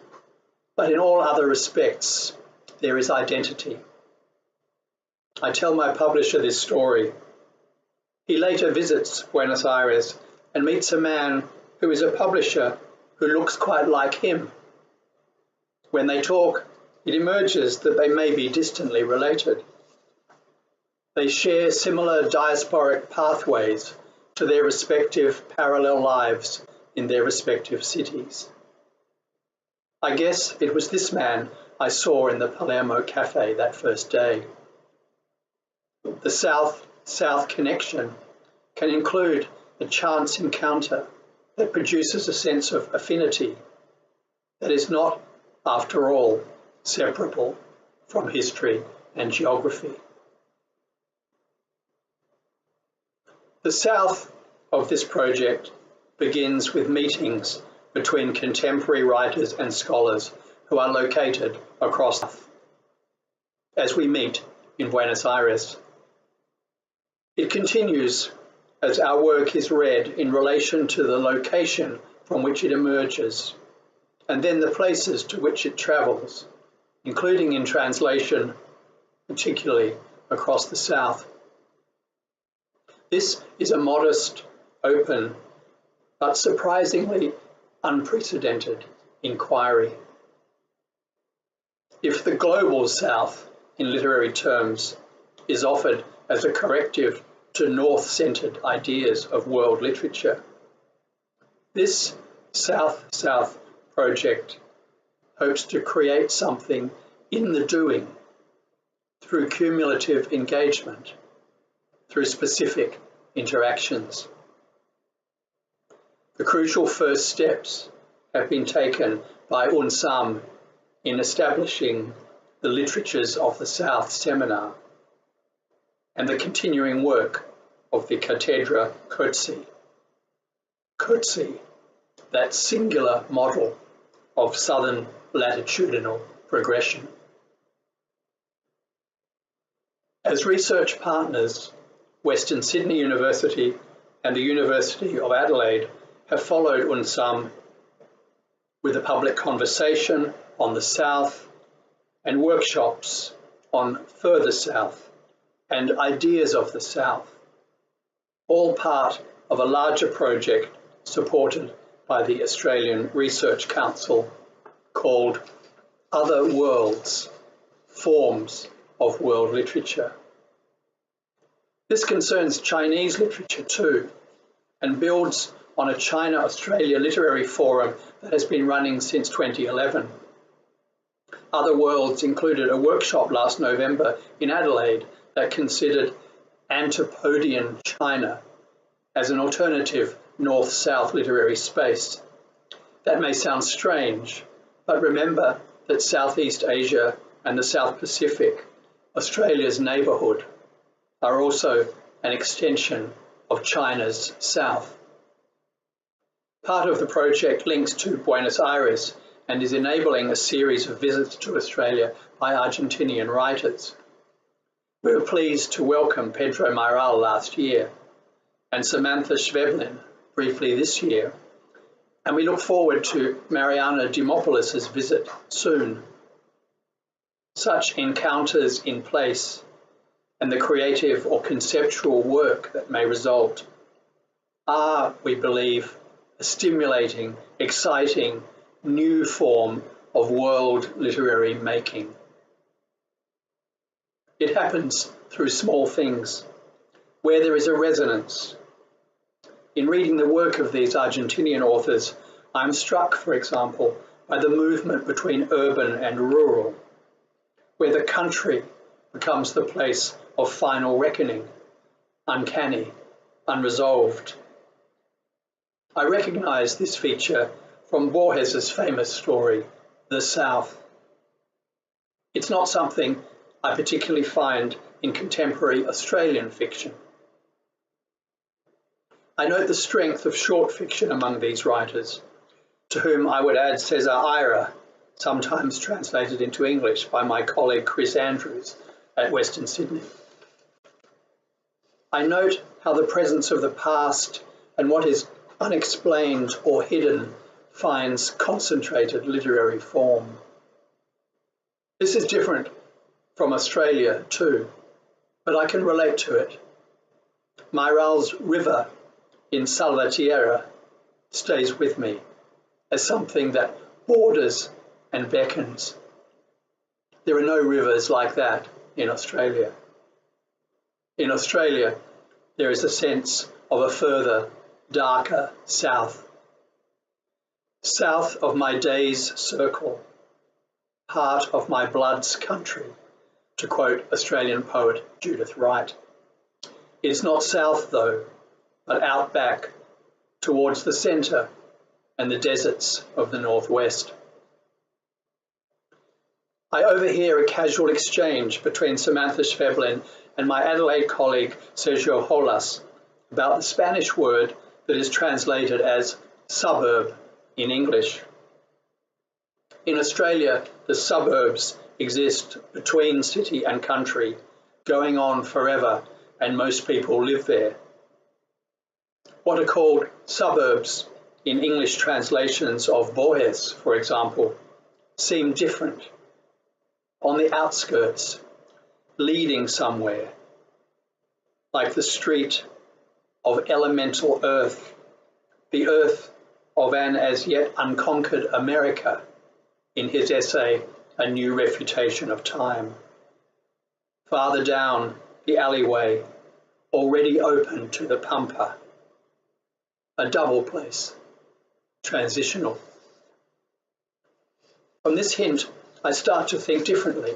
But in all other respects, there is identity. I tell my publisher this story. He later visits Buenos Aires and meets a man who is a publisher who looks quite like him. When they talk, it emerges that they may be distantly related. They share similar diasporic pathways to their respective parallel lives in their respective cities. I guess it was this man I saw in the Palermo cafe that first day. The South-South connection can include a chance encounter that produces a sense of affinity that is not, after all, separable from history and geography. The South of this project begins with meetings between contemporary writers and scholars who are located across as we meet in Buenos Aires. It continues as our work is read in relation to the location from which it emerges, and then the places to which it travels, including in translation, particularly across the South. This is a modest, open, but surprisingly unprecedented inquiry. If the global South, in literary terms, is offered as a corrective to North-centred ideas of world literature, this South-South project hopes to create something in the doing through cumulative engagement, through specific interactions. The crucial first steps have been taken by UNSAM in establishing the Literatures of the South seminar and the continuing work of the Cátedra Coetzee. Coetzee, that singular model of Southern latitudinal progression. As research partners, Western Sydney University and the University of Adelaide have followed UNSAM with a public conversation on the South and workshops on further South and ideas of the South, all part of a larger project supported by the Australian Research Council called Other Worlds, Forms of World Literature. This concerns Chinese literature too, and builds on a China-Australia literary forum that has been running since 2011. Other Worlds included a workshop last November in Adelaide that considered Antipodean China as an alternative North-South literary space. That may sound strange, but remember that Southeast Asia and the South Pacific, Australia's neighbourhood, are also an extension of China's South. Part of the project links to Buenos Aires and is enabling a series of visits to Australia by Argentinian writers. We were pleased to welcome Pedro Mairal last year and Samantha Schweblin briefly this year, and we look forward to Mariana Dimópulos' visit soon. Such encounters in place and the creative or conceptual work that may result are, we believe, a stimulating, exciting, new form of world literary making. It happens through small things, where there is a resonance. In reading the work of these Argentinian authors, I'm struck, for example, by the movement between urban and rural, where the country becomes the place of final reckoning, uncanny, unresolved. I recognize this feature from Borges's famous story, The South. It's not something I particularly find in contemporary Australian fiction. I note the strength of short fiction among these writers, to whom I would add Cesar Ira, sometimes translated into English by my colleague Chris Andrews at Western Sydney. I note how the presence of the past and what is unexplained or hidden finds concentrated literary form. This is different from Australia too, but I can relate to it. Mairal's river in Salvatierra stays with me as something that borders and beckons. There are no rivers like that in Australia. In Australia, there is a sense of a further, darker south. South of my day's circle, heart of my blood's country, to quote Australian poet Judith Wright. It's not south though, but out back, towards the centre and the deserts of the northwest. I overhear a casual exchange between Samantha Schweblin and my Adelaide colleague Sergio Holas about the Spanish word that is translated as suburb in English. In Australia, the suburbs exist between city and country, going on forever, and most people live there. What are called suburbs in English translations of Borges, for example, seem different. On the outskirts, leading somewhere, like the street of elemental earth, the earth of an as yet unconquered America, in his essay, A New Refutation of Time. Farther down the alleyway, already open to the Pampa, a double place, transitional. From this hint, I start to think differently.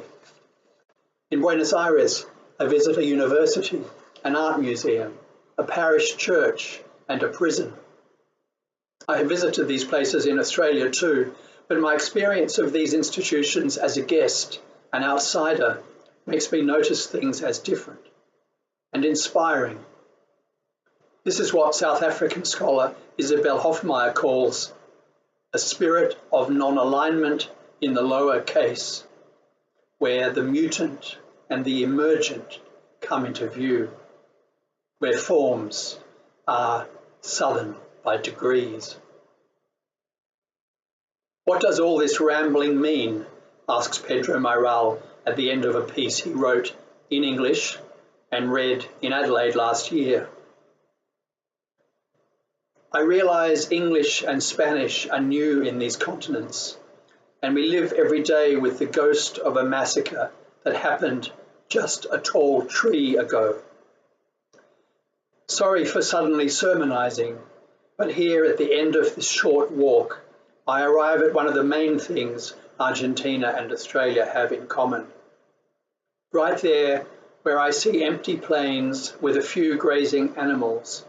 In Buenos Aires, I visit a university, an art museum, a parish church, and a prison. I have visited these places in Australia too, but my experience of these institutions as a guest, an outsider, makes me notice things as different and inspiring. This is what South African scholar Isabel Hofmeyr calls a spirit of non-alignment in the lower case, where the mutant and the emergent come into view, where forms are southern by degrees. What does all this rambling mean? Asks Pedro Mairal at the end of a piece he wrote in English and read in Adelaide last year. I realise English and Spanish are new in these continents, and we live every day with the ghost of a massacre that happened just a tall tree ago. Sorry for suddenly sermonising, but here at the end of this short walk, I arrive at one of the main things Argentina and Australia have in common. Right there, where I see empty plains with a few grazing animals,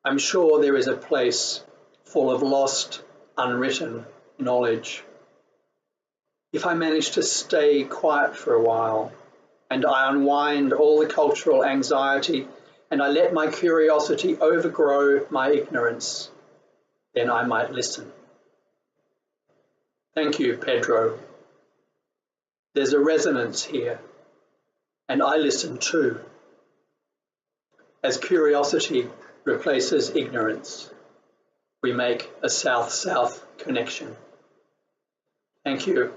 I'm sure there is a place full of lost, unwritten knowledge. If I manage to stay quiet for a while, and I unwind all the cultural anxiety, and I let my curiosity overgrow my ignorance, then I might listen. Thank you, Pedro. There's a resonance here, and I listen too, as curiosity replaces ignorance. We make a south-south connection. Thank you.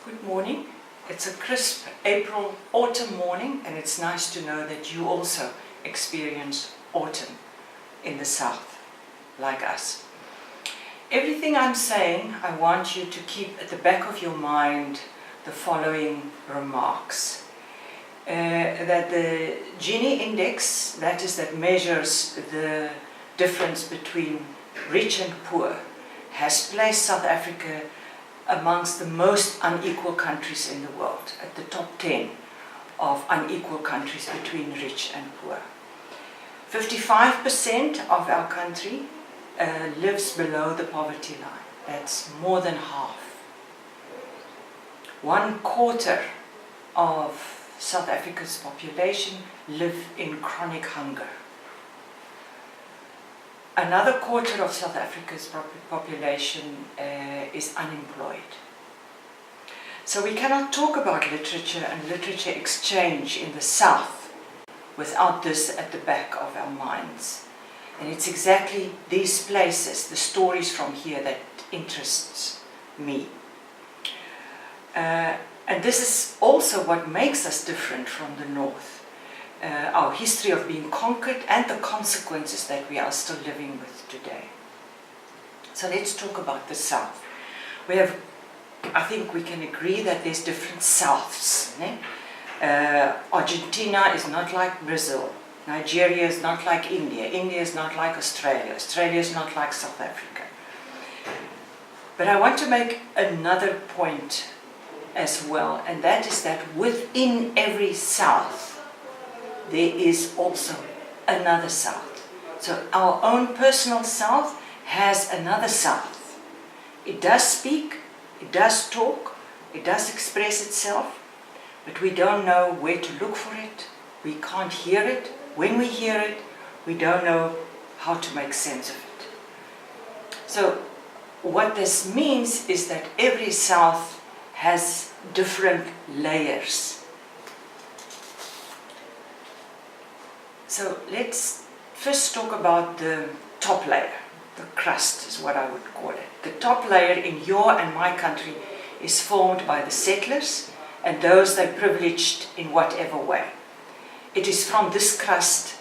Good morning. It's a crisp April autumn morning, and it's nice to know that you also experience autumn in the south, like us. Everything I'm saying, I want you to keep at the back of your mind the following remarks. That the Gini index, that is, that measures the difference between rich and poor, has placed South Africa amongst the most unequal countries in the world, at the top 10 of unequal countries between rich and poor. 55% of our country lives below the poverty line. That's more than half. 1/4 of South Africa's population live in chronic hunger. Another 1/4 of South Africa's population is unemployed. So we cannot talk about literature and literature exchange in the South without this at the back of our minds. And it's exactly these places, the stories from here, that interests me. And this is also what makes us different from the North. Our history of being conquered and the consequences that we are still living with today. So let's talk about the South. I think we can agree that there's different Souths. Argentina is not like Brazil. Nigeria is not like India. India is not like Australia. Australia is not like South Africa. But I want to make another point as well, and that is that within every South, there is also another South. So our own personal South has another South. It does speak, it does talk, it does express itself, but we don't know where to look for it. We can't hear it. When we hear it, we don't know how to make sense of it. So what this means is that every South has different layers. So let's first talk about the top layer. The crust is what I would call it. The top layer in your and my country is formed by the settlers and those they privileged in whatever way. It is from this crust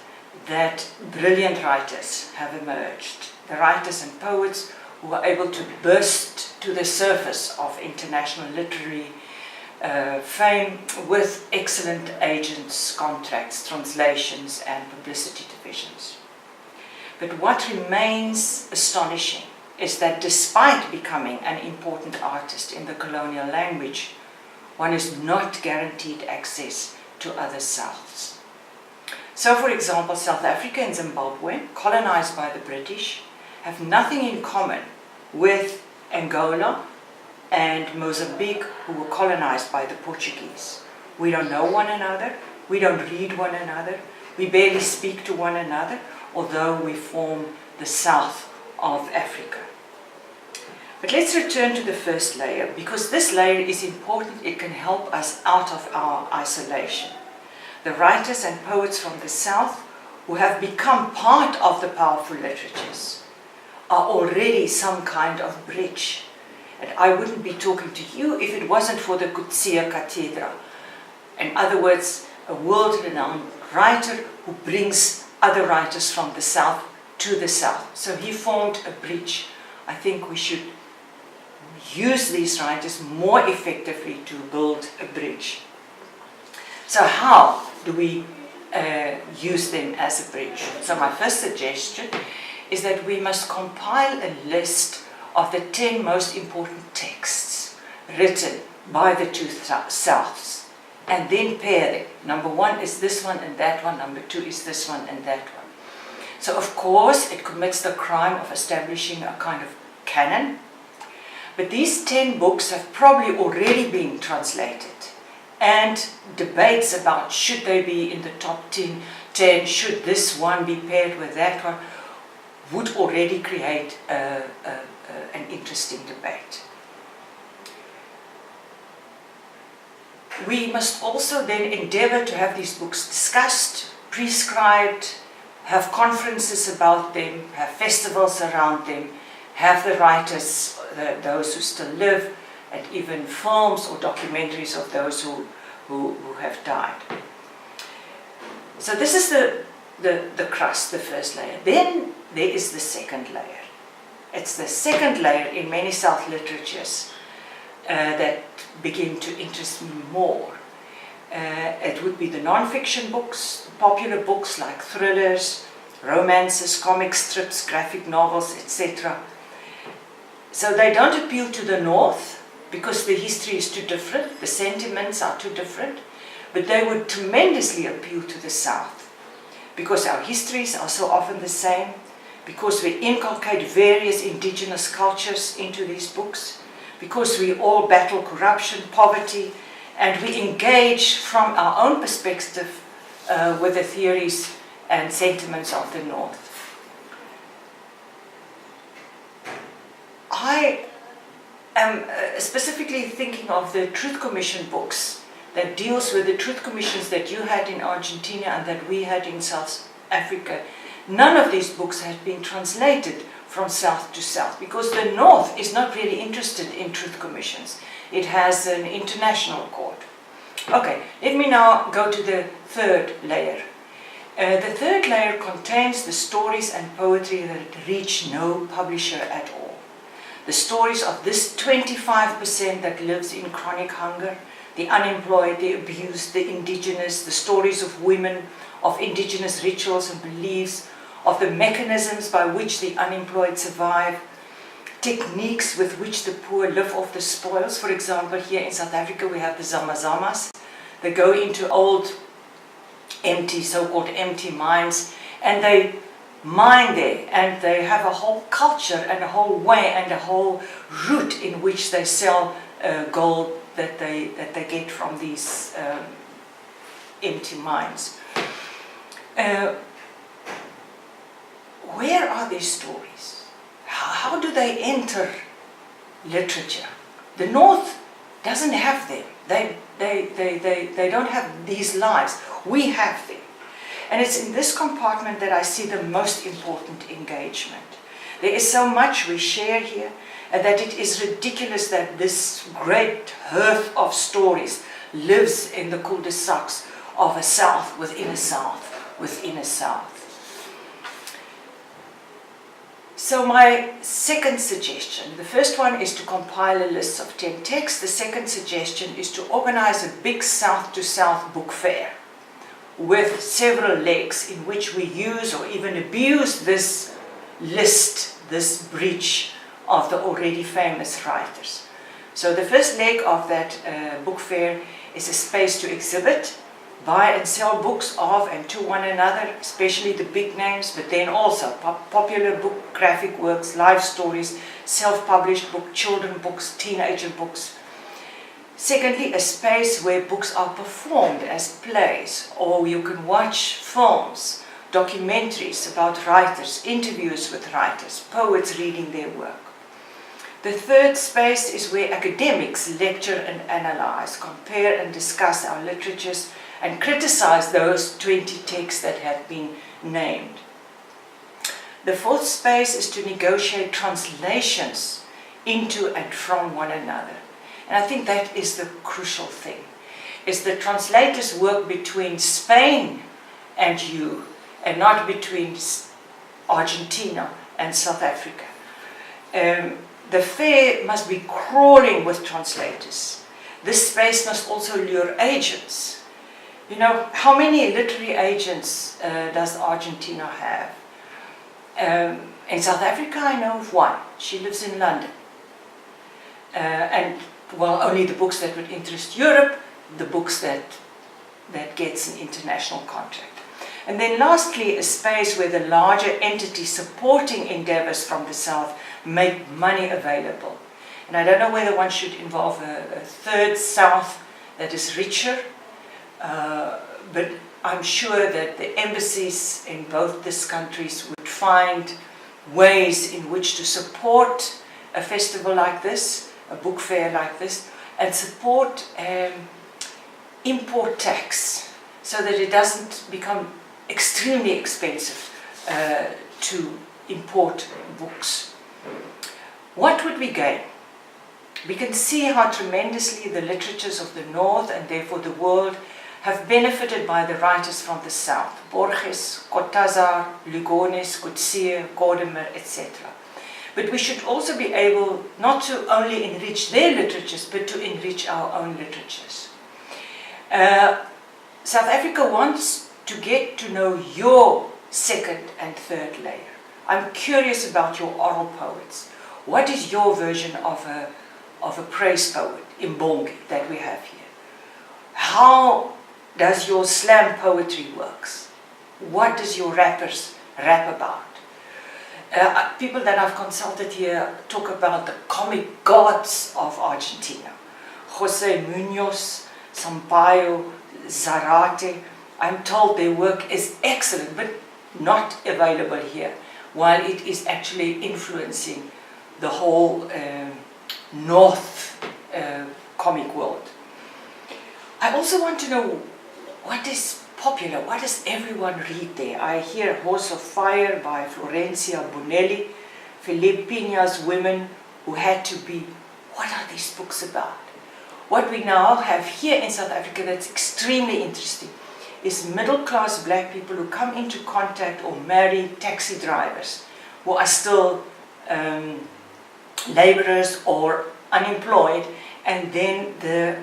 that brilliant writers have emerged. The writers and poets who are able to burst to the surface of international literary fame with excellent agents, contracts, translations, and publicity divisions. But what remains astonishing is that despite becoming an important artist in the colonial language, one is not guaranteed access to other Souths. So, for example, South Africa and Zimbabwe, colonized by the British, have nothing in common with Angola and Mozambique, who were colonized by the Portuguese. We don't know one another, we don't read one another, we barely speak to one another, although we form the south of Africa. But let's return to the first layer, because this layer is important. It can help us out of our isolation. The writers and poets from the south who have become part of the powerful literatures are already some kind of bridge. And I wouldn't be talking to you if it wasn't for the Coetzee Cátedra. In other words, a world-renowned writer who brings other writers from the south to the south. So he formed a bridge. I think we should use these writers more effectively to build a bridge. So how do we use them as a bridge? So my first suggestion is that we must compile a list of the 10 most important texts written by the two Souths, and then pair them. Number 1 is this one and that one, number 2 is this one and that one. So of course it commits the crime of establishing a kind of canon, but these 10 books have probably already been translated and debates about should they be in the top 10, should this one be paired with that one, would already create an interesting debate. We must also then endeavour to have these books discussed, prescribed, have conferences about them, have festivals around them, have the writers, those who still live, and even films or documentaries of those who have died. So this is the crust, the first layer. Then there is the second layer. It's the second layer in many South literatures that begin to interest me more. It would be the non-fiction books, popular books like thrillers, romances, comic strips, graphic novels, etc. So they don't appeal to the North because the history is too different, the sentiments are too different, but they would tremendously appeal to the South because our histories are so often the same, because we inculcate various indigenous cultures into these books, because we all battle corruption, poverty, and we engage from our own perspective with the theories and sentiments of the North. I am specifically thinking of the Truth Commission books that deals with the Truth Commissions that you had in Argentina and that we had in South Africa. None of these books have been translated from South to South because the North is not really interested in Truth Commissions. It has an international court. Okay, let me now go to the third layer. The third layer contains the stories and poetry that reach no publisher at all. The stories of this 25% that lives in chronic hunger, the unemployed, the abused, the indigenous, the stories of women, of indigenous rituals and beliefs, of the mechanisms by which the unemployed survive, techniques with which the poor live off the spoils. For example, here in South Africa we have the zamazamas. They go into old, empty, so-called empty mines, and they mine there, and they have a whole culture and a whole way and a whole route in which they sell gold that they get from these empty mines. Where are these stories? How do they enter literature? The North doesn't have them. They don't have these lives. We have them. And it's in this compartment that I see the most important engagement. There is so much we share here, and that it is ridiculous that this great hearth of stories lives in the cul-de-sacs of a South within a South within a South. So my second suggestion, the first one is to compile a list of 10 texts. The second suggestion is to organize a big South-to-South book fair with several legs in which we use or even abuse this list, this breach of the already famous writers. So the first leg of that book fair is a space to exhibit, buy and sell books of and to one another, especially the big names, but then also popular book, graphic works, life stories, self-published book, children books, teenager books. Secondly, a space where books are performed as plays, or you can watch films, documentaries about writers, interviews with writers, poets reading their work. The third space is where academics lecture and analyze, compare and discuss our literatures, and criticize those 20 texts that have been named. The fourth space is to negotiate translations into and from one another. And I think that is the crucial thing, is the translators work between Spain and you, and not between Argentina and South Africa. The fair must be crawling with translators. This space must also lure agents. You know, how many literary agents does Argentina have? In South Africa, I know of one. She lives in London. And, well, only the books that would interest Europe, the books that gets an international contract. And then lastly, a space where the larger entities supporting endeavors from the South make money available. And I don't know whether one should involve a third South that is richer, but I'm sure that the embassies in both these countries would find ways in which to support a festival like this, a book fair like this, and support import tax so that it doesn't become extremely expensive to import books. What would we gain? We can see how tremendously the literatures of the North and therefore the world have benefited by the writers from the South, Borges, Cortázar, Lugones, Coetzee, Gadamer, etc. But we should also be able not to only enrich their literatures, but to enrich our own literatures. South Africa wants to get to know your second and third layer. I'm curious about your oral poets. What is your version of a praise poet, Imbongi, that we have here? How does your slam poetry works? What does your rappers rap about? People that I've consulted here talk about the comic gods of Argentina. Jose Munoz, Sampaio, Zarate. I'm told their work is excellent, but not available here, while it is actually influencing the whole North comic world. I also want to know what is popular, what does everyone read there? I hear Horse of Fire by Florencia Bonelli, Felipe Pina's Women Who Had to Be. What are these books about? What we now have here in South Africa that's extremely interesting is middle-class black people who come into contact or marry taxi drivers who are still laborers or unemployed, and then the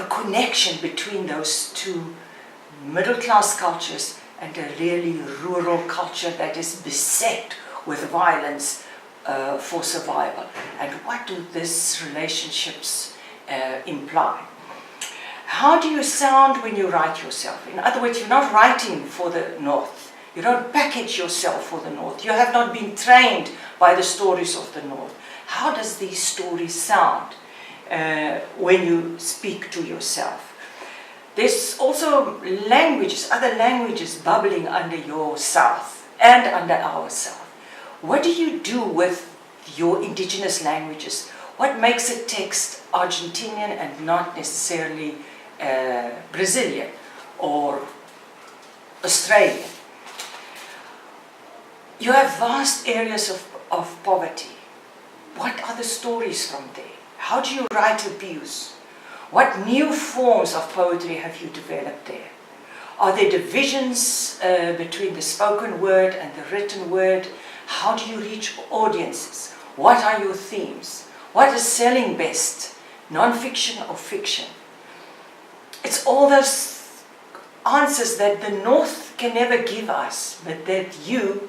connection between those two middle-class cultures and a really rural culture that is beset with violence for survival. And what do these relationships imply? How do you sound when you write yourself? In other words, you're not writing for the North. You don't package yourself for the North. You have not been trained by the stories of the North. How does these stories sound when you speak to yourself? There's also languages, other languages bubbling under your South and under our South. What do you do with your indigenous languages? What makes a text Argentinian and not necessarily Brazilian or Australian? You have vast areas of poverty. What are the stories from there? How do you write abuse? What new forms of poetry have you developed there? Are there divisions between the spoken word and the written word? How do you reach audiences? What are your themes? What is selling best, non-fiction or fiction? It's all those answers that the North can never give us, but that you,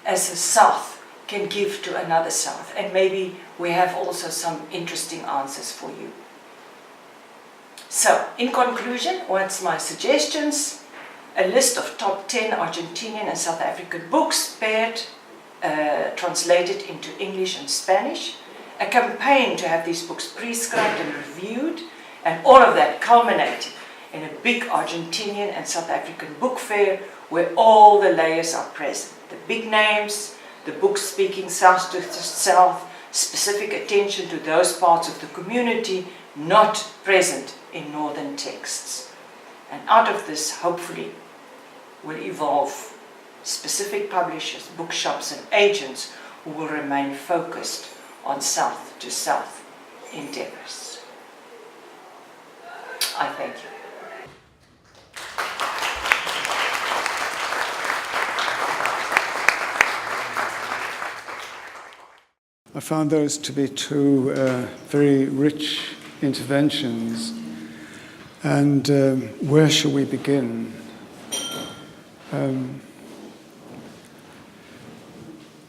as a South, can give to another South. And maybe we have also some interesting answers for you. So, in conclusion, what's my suggestions? A list of top 10 Argentinian and South African books paired, translated into English and Spanish. A campaign to have these books prescribed and reviewed, and all of that culminating in a big Argentinian and South African book fair where all the layers are present. The big names, the books speaking South to South, specific attention to those parts of the community not present in Northern texts. And out of this, hopefully, will evolve specific publishers, bookshops and agents who will remain focused on South to South endeavors. I thank you. I found those to be two very rich interventions. And where shall we begin?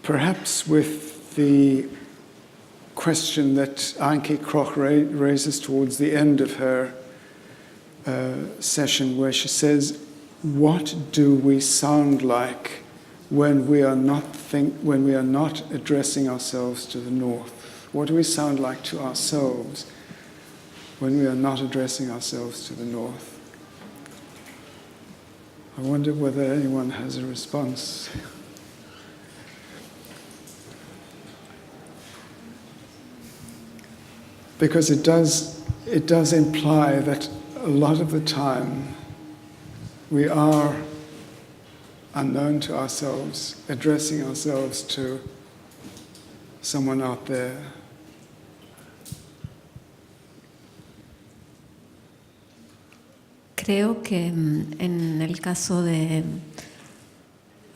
Perhaps with the question that Antjie Krog raises towards the end of her session, where she says, what do we sound like when we are not addressing ourselves to the North? What do we sound like to ourselves? when we are not addressing ourselves to the north. I wonder whether anyone has a response. Because it does imply that a lot of the time we are, unknown to ourselves, addressing ourselves to someone out there. Creo que en el caso de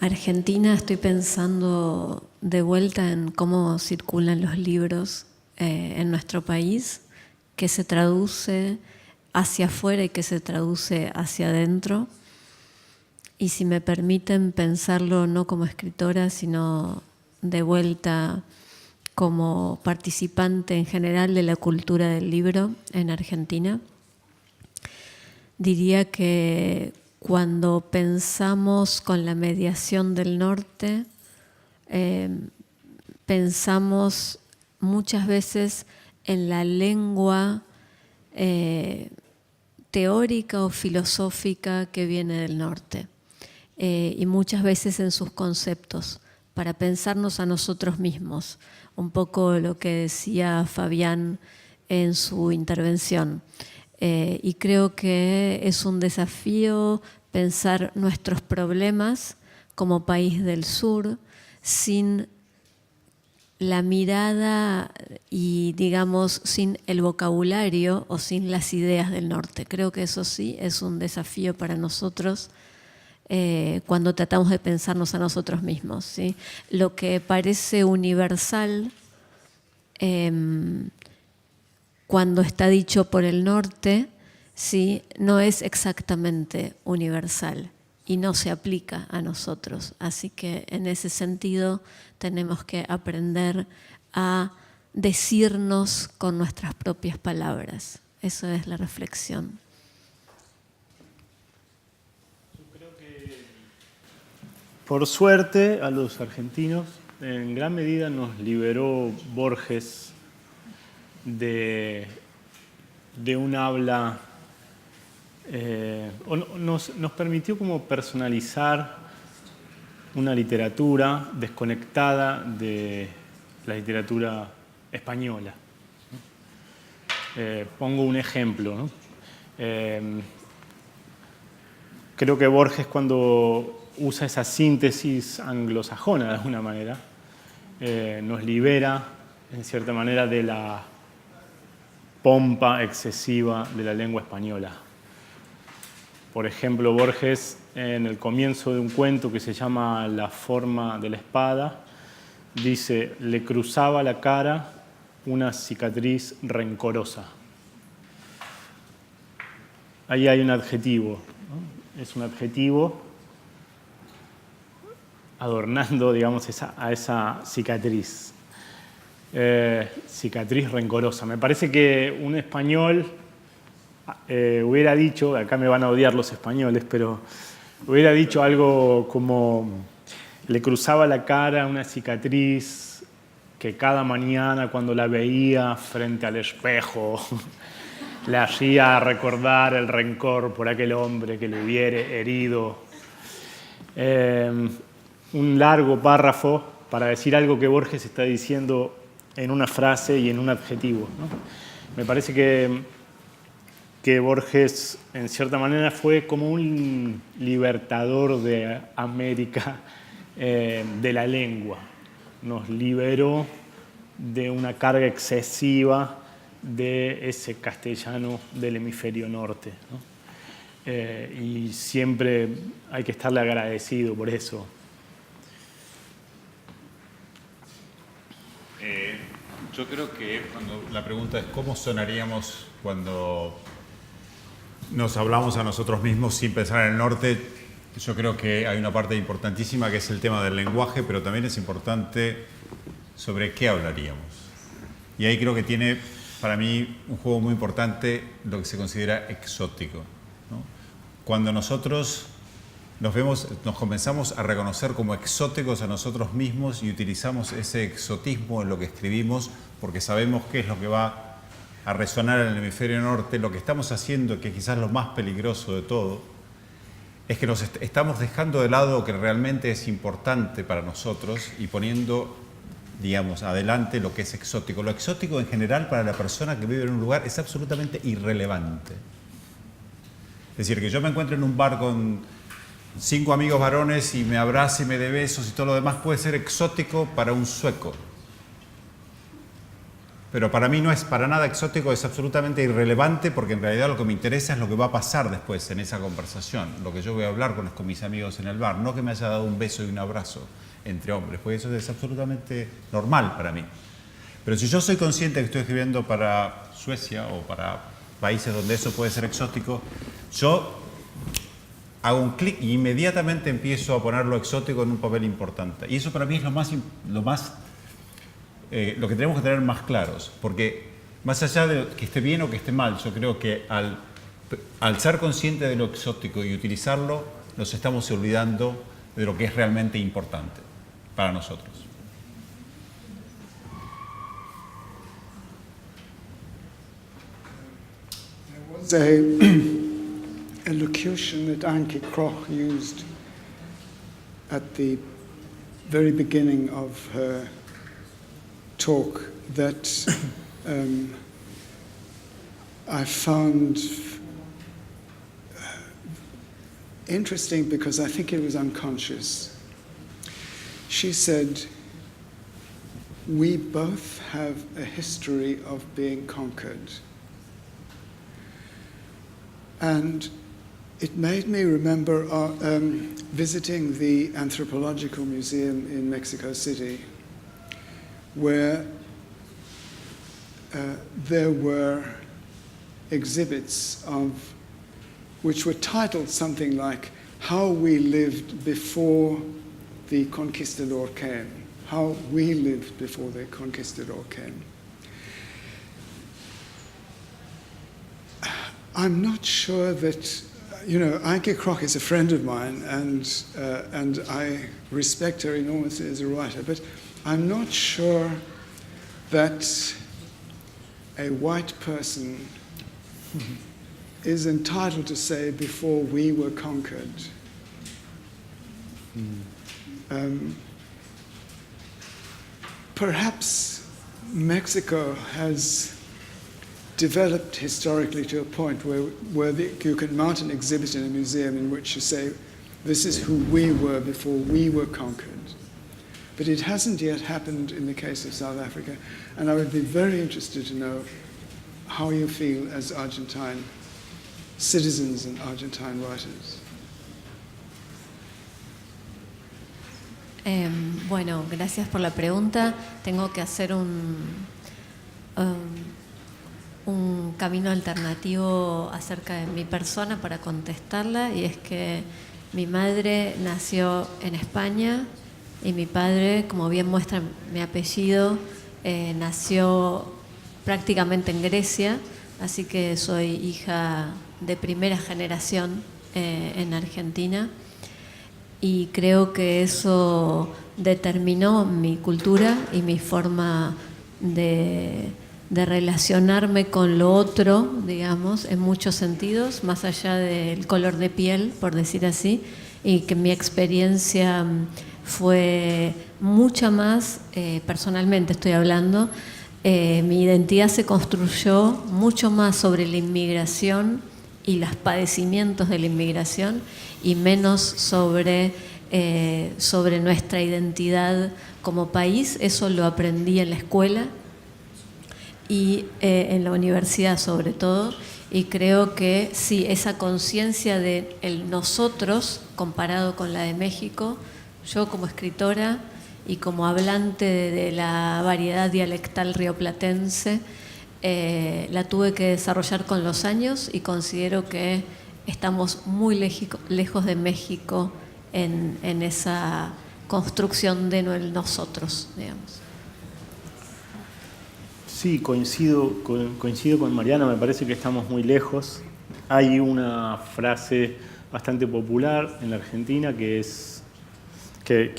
Argentina estoy pensando de vuelta en cómo circulan los libros en nuestro país, que se traduce hacia afuera y que se traduce hacia adentro. Y si me permiten pensarlo no como escritora, sino de vuelta como participante en general de la cultura del libro en Argentina, diría que cuando pensamos con la mediación del norte, pensamos muchas veces en la lengua teórica o filosófica que viene del norte. Y muchas veces en sus conceptos, para pensarnos a nosotros mismos, un poco lo que decía Fabián en su intervención. Y creo que es un desafío pensar nuestros problemas como país del sur sin la mirada y, digamos, sin el vocabulario o sin las ideas del norte. Creo que eso sí es un desafío para nosotros cuando tratamos de pensarnos a nosotros mismos, ¿sí? Lo que parece universal cuando está dicho por el norte, ¿sí?, no es exactamente universal y no se aplica a nosotros. Así que en ese sentido tenemos que aprender a decirnos con nuestras propias palabras. Eso es la reflexión. Por suerte, a los argentinos, en gran medida nos liberó Borges de un habla, nos permitió como personalizar una literatura desconectada de la literatura española. Pongo un ejemplo, ¿no? Creo que Borges, cuando usa esa síntesis anglosajona de alguna manera, nos libera en cierta manera de la pompa excesiva de la lengua española. Por ejemplo, Borges, en el comienzo de un cuento que se llama La forma de la espada, dice: le cruzaba la cara una cicatriz rencorosa. Ahí hay un adjetivo, ¿no? Es un adjetivo adornando, digamos, a esa cicatriz. Cicatriz rencorosa. Me parece que un español hubiera dicho, acá me van a odiar los españoles, pero hubiera dicho algo como: le cruzaba la cara una cicatriz que cada mañana cuando la veía frente al espejo le hacía recordar el rencor por aquel hombre que le hubiera herido. Un largo párrafo para decir algo que Borges está diciendo en una frase y en un adjetivo, ¿no? Me parece que Borges, en cierta manera, fue como un libertador de América, de la lengua. Nos liberó de una carga excesiva de ese castellano del hemisferio norte, ¿no? Y siempre hay que estarle agradecido por eso. Yo creo que cuando la pregunta es cómo sonaríamos cuando nos hablamos a nosotros mismos sin pensar en el norte, yo creo que hay una parte importantísima que es el tema del lenguaje, pero también es importante sobre qué hablaríamos. Y ahí creo que tiene para mí un juego muy importante lo que se considera exótico, ¿no? Cuando nosotros nos comenzamos a reconocer como exóticos a nosotros mismos y utilizamos ese exotismo en lo que escribimos porque sabemos qué es lo que va a resonar en el hemisferio norte, lo que estamos haciendo, que quizás lo más peligroso de todo, es que nos estamos dejando de lado lo que realmente es importante para nosotros y poniendo, digamos, adelante lo que es exótico. Lo exótico en general para la persona que vive en un lugar es absolutamente irrelevante. Es decir, que yo me encuentre en un bar con 5 amigos varones y me abrace y me dé besos y todo lo demás puede ser exótico para un sueco. Pero para mí no es para nada exótico, es absolutamente irrelevante porque en realidad lo que me interesa es lo que va a pasar después en esa conversación, lo que yo voy a hablar con mis amigos en el bar, no que me haya dado un beso y un abrazo entre hombres, porque eso es absolutamente normal para mí. Pero si yo soy consciente que estoy escribiendo para Suecia o para países donde eso puede ser exótico, yo hago un clic y inmediatamente empiezo a poner lo exótico en un papel importante. Y eso para mí es lo que tenemos que tener más claros, porque más allá de que esté bien o que esté mal, yo creo que al ser consciente de lo exótico y utilizarlo, nos estamos olvidando de lo que es realmente importante para nosotros. There was a locution that Antjie Krog used at the very beginning of her talk that I found interesting because I think it was unconscious. She said, "We both have a history of being conquered." And it made me remember visiting the Anthropological Museum in Mexico City, where there were exhibits which were titled something like "How We Lived Before the Conquistador Came." How we lived before the Conquistador came. I'm not sure that, Antjie Krog is a friend of mine, and I respect her enormously as a writer, but I'm not sure that a white person is entitled to say "before we were conquered." Perhaps Mexico has developed historically to a point where you can mount an exhibit in a museum in which you say, "This is who we were before we were conquered." But it hasn't yet happened in the case of South Africa, and I would be very interested to know how you feel as Argentine citizens and Argentine writers. Bueno, gracias por la pregunta. Tengo que hacer un camino alternativo acerca de mi persona para contestarla, y es que mi madre nació en España y mi padre, como bien muestra mi apellido, nació prácticamente en Grecia, así que soy hija de primera generación en Argentina, y creo que eso determinó mi cultura y mi forma de relacionarme con lo otro, digamos, en muchos sentidos, más allá del color de piel, por decir así, y que mi experiencia fue mucha más, personalmente estoy hablando, mi identidad se construyó mucho más sobre la inmigración y los padecimientos de la inmigración y menos sobre nuestra identidad como país. Eso lo aprendí en la escuela y en la universidad sobre todo, y creo que sí, esa conciencia de el nosotros comparado con la de México, yo como escritora y como hablante de la variedad dialectal rioplatense, la tuve que desarrollar con los años, y considero que estamos muy lejos de México en esa construcción de nosotros, digamos. Sí, coincido con Mariana, me parece que estamos muy lejos. Hay una frase bastante popular en la Argentina que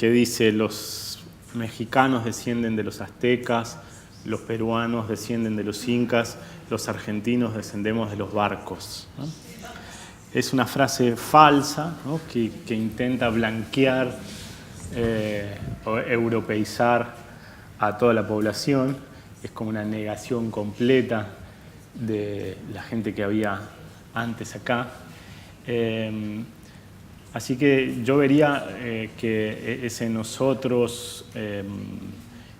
dice: los mexicanos descienden de los aztecas, los peruanos descienden de los incas, los argentinos descendemos de los barcos, ¿no? Es una frase falsa, ¿no? que intenta blanquear o europeizar a toda la población. Es como una negación completa de la gente que había antes acá. Así que yo vería que ese nosotros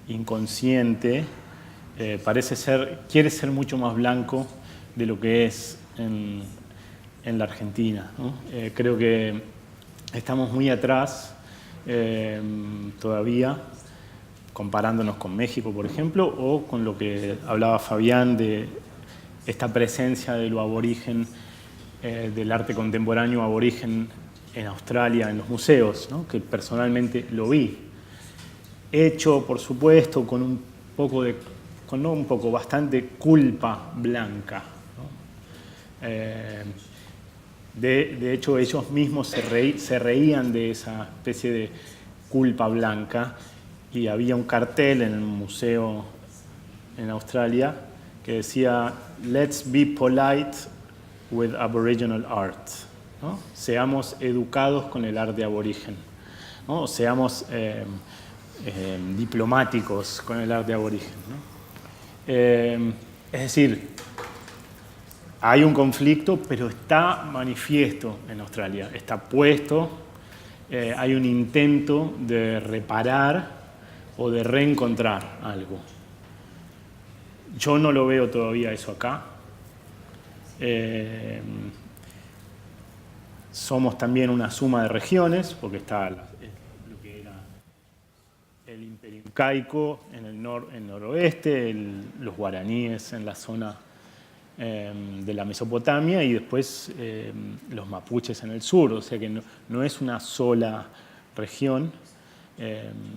inconsciente quiere ser mucho más blanco de lo que es en la Argentina, ¿no? Creo que estamos muy atrás todavía, comparándonos con México, por ejemplo, o con lo que hablaba Fabián de esta presencia de lo aborigen, del arte contemporáneo aborigen en Australia, en los museos, ¿no? Que personalmente lo vi. Hecho, por supuesto, con un poco de, no un poco, bastante culpa blanca, ¿no? De hecho, ellos mismos se reían de esa especie de culpa blanca, y había un cartel en el museo en Australia que decía "Let's be polite with Aboriginal art", ¿no? Seamos educados con el arte aborigen, ¿no? Seamos diplomáticos con el arte aborigen, ¿no? Es decir, hay un conflicto, pero está manifiesto en Australia, está puesto, hay un intento de reparar o de reencontrar algo. Yo no lo veo todavía eso acá. Somos también una suma de regiones, porque está lo que era el Imperio Incaico en el noroeste, los guaraníes en la zona de la Mesopotamia, y después los mapuches en el sur. O sea que no es una sola región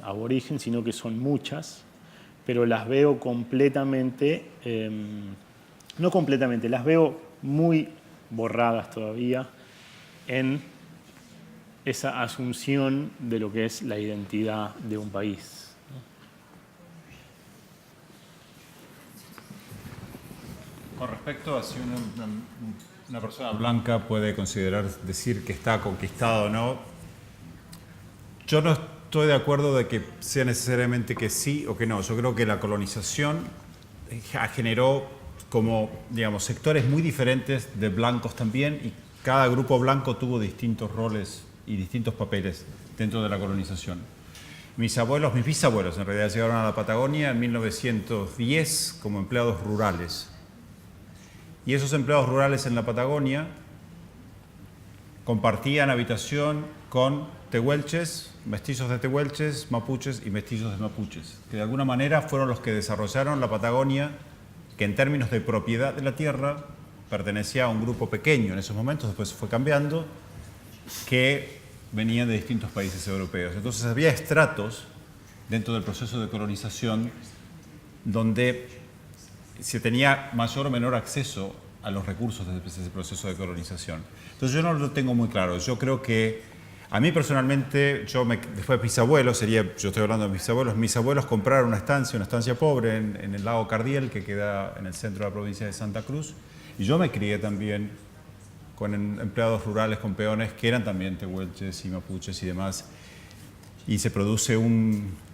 aborigen, sino que son muchas, pero las veo completamente, no completamente, las veo muy borradas todavía en esa asunción de lo que es la identidad de un país. Con respecto a si una persona blanca puede decir que está conquistado o no, yo no estoy de acuerdo de que sea necesariamente que sí o que no. Yo creo que la colonización generó como, digamos, sectores muy diferentes de blancos también, y cada grupo blanco tuvo distintos roles y distintos papeles dentro de la colonización. Mis bisabuelos en realidad llegaron a la Patagonia en 1910 como empleados rurales. Y esos empleados rurales en la Patagonia compartían habitación con tehuelches, mestizos de tehuelches, mapuches y mestizos de mapuches, que de alguna manera fueron los que desarrollaron la Patagonia, que en términos de propiedad de la tierra pertenecía a un grupo pequeño en esos momentos, después fue cambiando, que venían de distintos países europeos. Entonces había estratos dentro del proceso de colonización donde se tenía mayor o menor acceso a los recursos de ese proceso de colonización. Entonces yo no lo tengo muy claro. Yo creo que a mí personalmente, después de mis abuelos, yo estoy hablando de mis abuelos compraron una estancia pobre en el lago Cardiel, que queda en el centro de la provincia de Santa Cruz, y yo me crié también con empleados rurales, con peones que eran también tehuelches y mapuches y demás, y se produce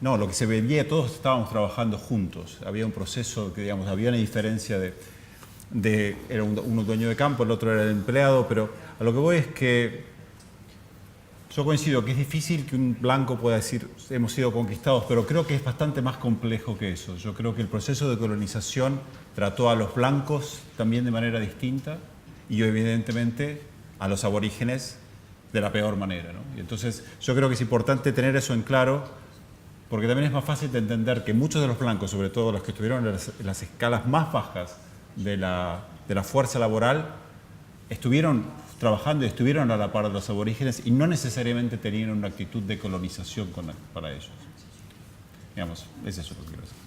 lo que se veía, todos estábamos trabajando juntos, había un proceso que, digamos, había una diferencia era uno dueño de campo, el otro era el empleado, pero a lo que voy es que yo coincido que es difícil que un blanco pueda decir hemos sido conquistados, pero creo que es bastante más complejo que eso. Yo creo que el proceso de colonización trató a los blancos también de manera distinta y evidentemente a los aborígenes de la peor manera, ¿no? Y entonces yo creo que es importante tener eso en claro, porque también es más fácil de entender que muchos de los blancos, sobre todo los que estuvieron en las escalas más bajas de la fuerza laboral, estuvieron trabajando y estuvieron a la par de los aborígenes y no necesariamente tenían una actitud de colonización para ellos. Digamos, es eso lo que quiero decir.